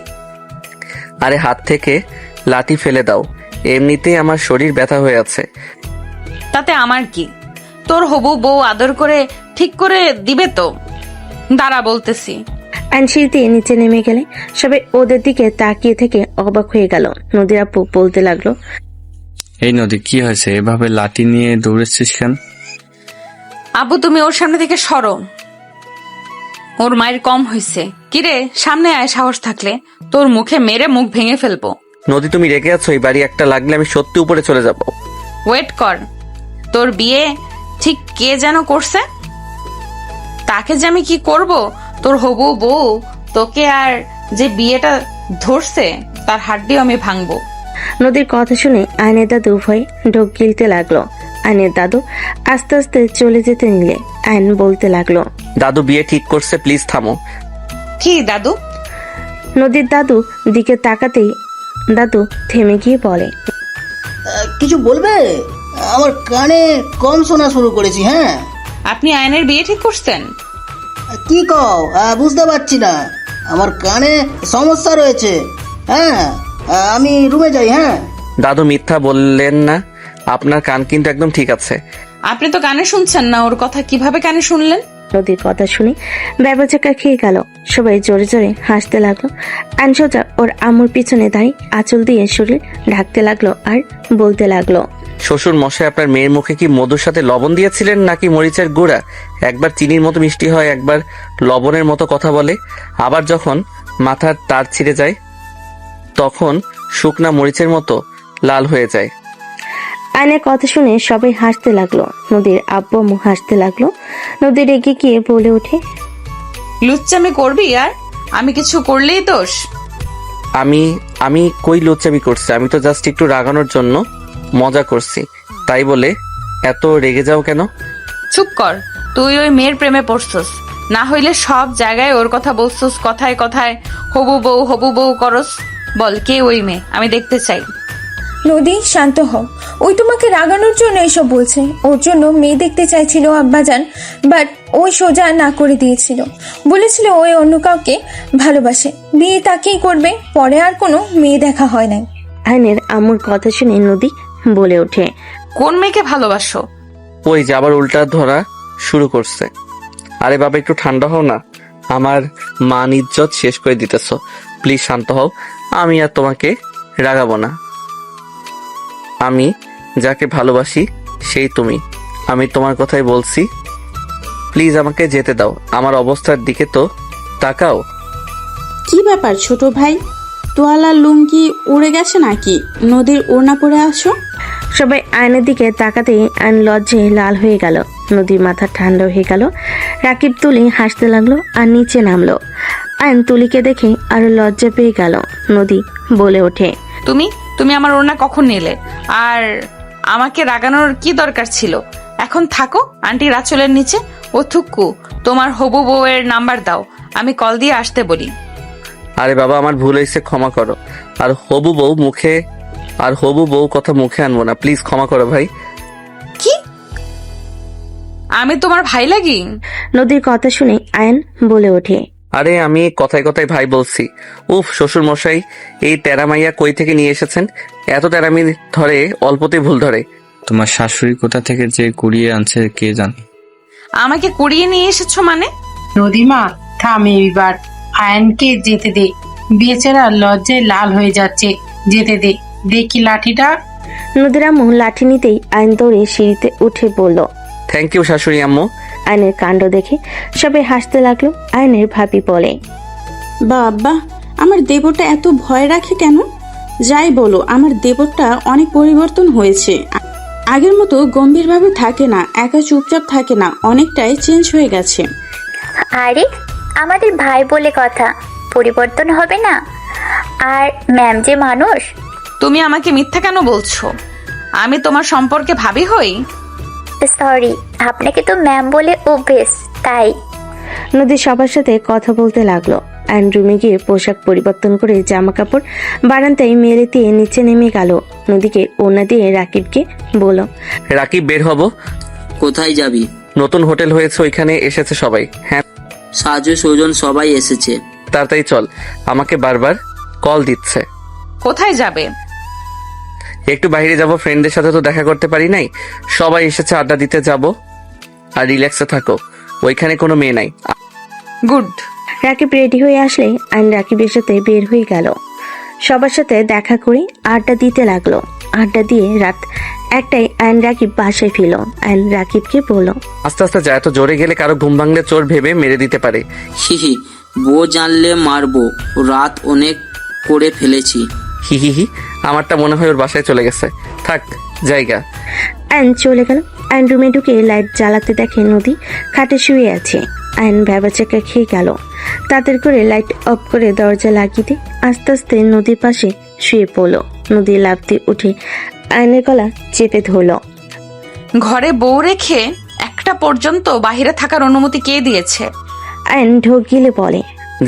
আরে হাত থেকে লাঠি ফেলে দাও, এমনিতেই আমার শরীর ব্যথা হয়ে আছে। তাতে আমার কি? তোর হবু বউ আদর করে ঠিক করে দিবে তো, দাঁড়া বলতেছি। আয়ন সিঁড়ি দিয়ে নিচে নেমে গেলে সবাই ওদের দিকে তাকিয়ে থেকে অবাক হয়ে গেল। নদীর আপু বলতে লাগলো, এই নদী কি হয়েছে? এভাবে লাঠি নিয়ে দৌড়েছিস কেন? আব্বু তুমি ওর সামনে থেকে সরো, ওর মায়ের কম হয়েছে। কিরে সামনে আয়, সাহস থাকলে তোর মুখে মেরে মুখ ভেঙে ফেলবো। নদী তুমি রেগে আছো, এই বাড়ি একটা লাগলে আমি সত্যি উপরে চলে যাব। ওয়েট কর, তোর বিয়ে ঠিক কে যেন করছে, তাকে যে আমি কি করব। তোর হবু বউ তোকে আর যে বিয়েটা ধরছে তার হাড্ডিও আমি ভাঙবো। নদীর কথা শুনে আয়নের দাদু ভয়ে ঢোক গিলতে লাগলো। আয়নের দাদু আস্তে আস্তে চলে যেতে নিলে আয়ন বলতে লাগলো, দাদু বিয়ে ঠিক করছে, প্লিজ থামো। কি দাদু? নদীর দাদু দিকে তাকাতেই দাদু থেমে গিয়ে বলে, কিছু বলবে? আমার কানে কম শোনা শুরু করেছি। হ্যাঁ, আপনি আয়নের বিয়ে ঠিক করছেন? কি কও বুঝতে পারছি না, আমার কানে সমস্যা রয়েছে। হ্যাঁ আমি রুমে যাই। হ্যাঁ দাদু মিথ্যা বললেন না, আপনার কান কিন্তু একদম ঠিক আছে। আপনি তো কানে শুনছেন না, ওর কথা কিভাবে কানে শুনলেন? নদীর কথা শুনে ব্যবচাকা খেয়ে গেল। সবাই জোরে জোরে হাসতে লাগলো। আইন সোজা ওর আম্মুর পিছনে দাঁড়িয়ে আঁচল দিয়ে শরীর ঢাকতে লাগলো আর বলতে লাগলো, শ্বশুর মশাই আপনার মেয়ের মুখে কি মধুর সাথে লবণ দিয়েছিলেন নাকি মরিচের গুঁড়া? একবার চিনির মতো মিষ্টি হয়, একবার লবণের মতো কথা বলে, আবার যখন মাথার তার ছিঁড়ে যায় তখন শুকনা মরিচের মতো লাল হয়ে যায়। আয়নের কথা শুনে সবাই হাসতে লাগলো। নদীর আব্বু আম্মু হাসতে লাগলো। নদী রেগে গিয়ে বলে ওঠে, লুচ্চামি করবি আর আমি কিছু করলেই দোষ? আমি কই লুচ্চামি করছি? আমি তো জাস্ট একটু রাগানোর জন্য মজা করছি, তাই বলে এত রেগে যাও কেন? চুপ কর, তুই ওই মেয়ের প্রেমে পড়ছস, না হইলে সব জায়গায় ওর কথা বলছস, কথায় কথায় হবু বউ করস। বল কে ওই মেয়ে, আমি দেখতে চাই। নদী শান্ত হও, ওই তোমাকে রাগানোর জন্য এসব বলছে। ওর জন্য মেয়ে দেখতে চাইছিল আব্বাজান, বাট ওই সোজা না করে দিয়েছিল। বলেছিল ওই অন্য কাউকে ভালোবাসে, বিয়ে তাকেই করবে। পরে আর কোনো মেয়ে দেখা হয় নাই। আয়নের আম্মুর কথা শুনে নদী বলে ওঠে, কোন মেয়েকে ভালোবাসো? ওই যে আবার উল্টা ধরা শুরু করছে। আরে বাবা একটু ঠান্ডা হও না, আমার মান ইজ্জত শেষ করে দিতেছ। প্লিজ শান্ত হও, আমি আর তোমাকে রাগাবো না। আমি যাকে ভালোবাসি সেই তুমি, আমি তোমার কথাই বলছি। প্লিজ আমাকে যেতে দাও, আমার অবস্থার দিকে তো তাকাও। কি ব্যাপার ছোট ভাই, তোয়ালার লুঙ্গি উড়ে গেছে নাকি? নদীর ওড়না পরে আসো। সবাই আয়নের দিকে তাকাতেই আয়ন লজ্জায় লাল হয়ে গেল। নদীর মাথা ঠান্ডা হয়ে গেল। রাকিব তুলি হাসতে লাগলো আর নিচে নামলো। আয়ন তুলিকে দেখে আরো লজ্জা পেয়ে গেল। নদী বলে ওঠে, তুমি আমার ওড়না কখন নিলে? আর আমাকে রাগানোর কি দরকার ছিল? এখন থাকো আন্টির আঁচলের নিচে। ও থুক্কু, তোমার হবু বউয়ের নাম্বার দাও, আমি কল দিয়ে আসতে বলি। আরে বাবা আমার ভুল হয়েছে, ক্ষমা করো। আর হবু বউ কথা মুখে আনবো না, প্লিজ ক্ষমা করো ভাই। কি আমি তোমার ভাই লাগি? নদীর কথা শুনে আয়ন বলে ওঠে, আরে আমি কথায় কথায় ভাই বলছি। উফ শ্বশুর মশাই, এই তেরামাইয়া কই থেকে নিয়ে এসেছেন? এত তেরামি ধরে, অল্পতে ভুল ধরে। তোমার শাশুড়ি কোথা থেকে যে কুড়িয়ে আনছে কে জানে। আমাকে কুড়িয়ে নিয়ে এসেছো মানে? নদীমা থাম, এইবার আয়নকে যেতে দে, বেচারা লজ্জায় লাল হয়ে যাচ্ছে। যেতে দে, দেখি লাঠিটা। নদীর আম্মু লাঠি নিতেই আয়ন দৌড়ে সিঁড়িতে উঠে বলল, থ্যাংক ইউ শাশুড়ি আম্মু। আয়নের কাণ্ড দেখে সবাই হাসতে লাগলো। আয়নের ভাবি বলে, বাবা, আমার দেবরটা এত ভয় রাখে কেন? যাই বলো, আমার দেবরটা অনেক পরিবর্তন হয়েছে। আগের মতো গম্ভীরভাবে থাকে না, একা চুপচাপ থাকে না, অনেকটাই চেঞ্জ হয়ে গেছে। আরে আমাদের ভাই বলে কথা, পরিবর্তন হবে না? আর ম্যাম যে মানুষ। তুমি আমাকে মিথ্যা কেন বলছো? আমি তোমার সম্পর্কে ভাবি হই? সরি, আপনাকে তো ম্যাম বলে অভ্যেস, তাই। নদী সবার সাথে কথা বলতে লাগলো। আয়ন রুমে গিয়ে পোশাক পরিবর্তন করে জামা কাপড় বারান্দায় মেলে দিয়ে নিচে নেমে গেল। নদীকে ওড়না দিয়ে রাকিবকে বলল, রাকিব বের হব। কোথায় যাবি? নতুন হোটেল হয়েছে, ওইখানে এসেছে সবাই। হ্যাঁ সাজু সুজন সবাই এসেছে। তাড়াতাড়ি চল, আমাকে বারবার কল দিচ্ছে। কোথায় যাবে? একটু বাইরে যাব, ফ্রেন্ডদের সাথে তো দেখা করতে পারি নাই। সবাই এসেছে, আড্ডা দিতে যাব। আর রিল্যাক্সে থাকো, ওইখানে কোনো মেয়ে নাই। গুড। রাকিব রেডি হয়ে আসলে আয়ন রাকিবের সাথে বের হয়ে গেল। সবার সাথে দেখা করে আড্ডা দিতে লাগলো। আড্ডা দিয়ে রাত 1টায় আয়ন রাকিব বাসায় ফিরল। আয়ন রাকিবকে বলল, আস্তে আস্তে যায়, তো জোরে গেলে কারো ঘুম ভাঙলে চোর ভেবে মেরে দিতে পারে। হিহি, বউ জানলে মারবো, রাত অনেক করে ফেলেছি। হি হি হি, আমারটা মনে হয় ওর বাসায় চলে গেছে। থাক জায়গা। আয়ন চলে গেল। আয়ন রুমে ঢুকে লাইট জ্বালাতে দেখে নদী খাটে শুয়ে আছে। আয়ন ভ্যাবাচাকা খেয়ে গেল। তাদের করে লাইট অফ করে দরজা লাগিয়ে দিয়ে আস্তে আস্তে নদীর পাশে শুয়ে পড়ল। নদী লাফ দিয়ে উঠে আয়নের গলা চেপে ধরল। ঘরে বউ রেখে একটা পর্যন্ত বাহিরে থাকার অনুমতি কে দিয়েছে? আয়ন ঢোক গিলে বলে,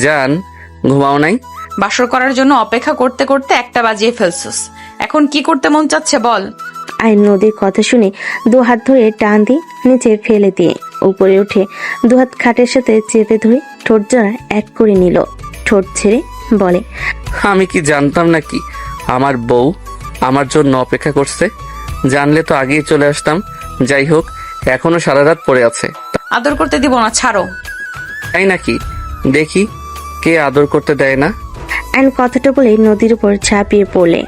জান ঘুমাও নাই? বাসর করার জন্য অপেক্ষা করতে করতে 1টা বাজিয়ে ফেলছিস, এখন কি করতে মন চাচ্ছে বল? আয়ন নদীর কথা শুনে 2 হাত ধরে টান দিয়ে নিচে ফেলে দিয়ে উপরে উঠে দুহাত খাটের সাথে চেপে ধরে ঠোঁট জোড়া এক করে নিল। ঠোঁট ছেড়ে বলে, আমি কি জানতাম নাকি আমার বউ আমার জন্য অপেক্ষা করছে? জানলে তো আগেই চলে আসতাম। যাই হোক, এখনো সারা রাত পড়ে আছে। আদর করতে দিব না, ছাড়ো। তাই নাকি? দেখি কে আদর করতে দেয় না। আয়ন কথাটা বলে নদীর উপর ঝাঁপিয়ে পড়লে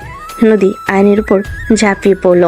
নদী আয়নের উপর ঝাঁপিয়ে পড়ল।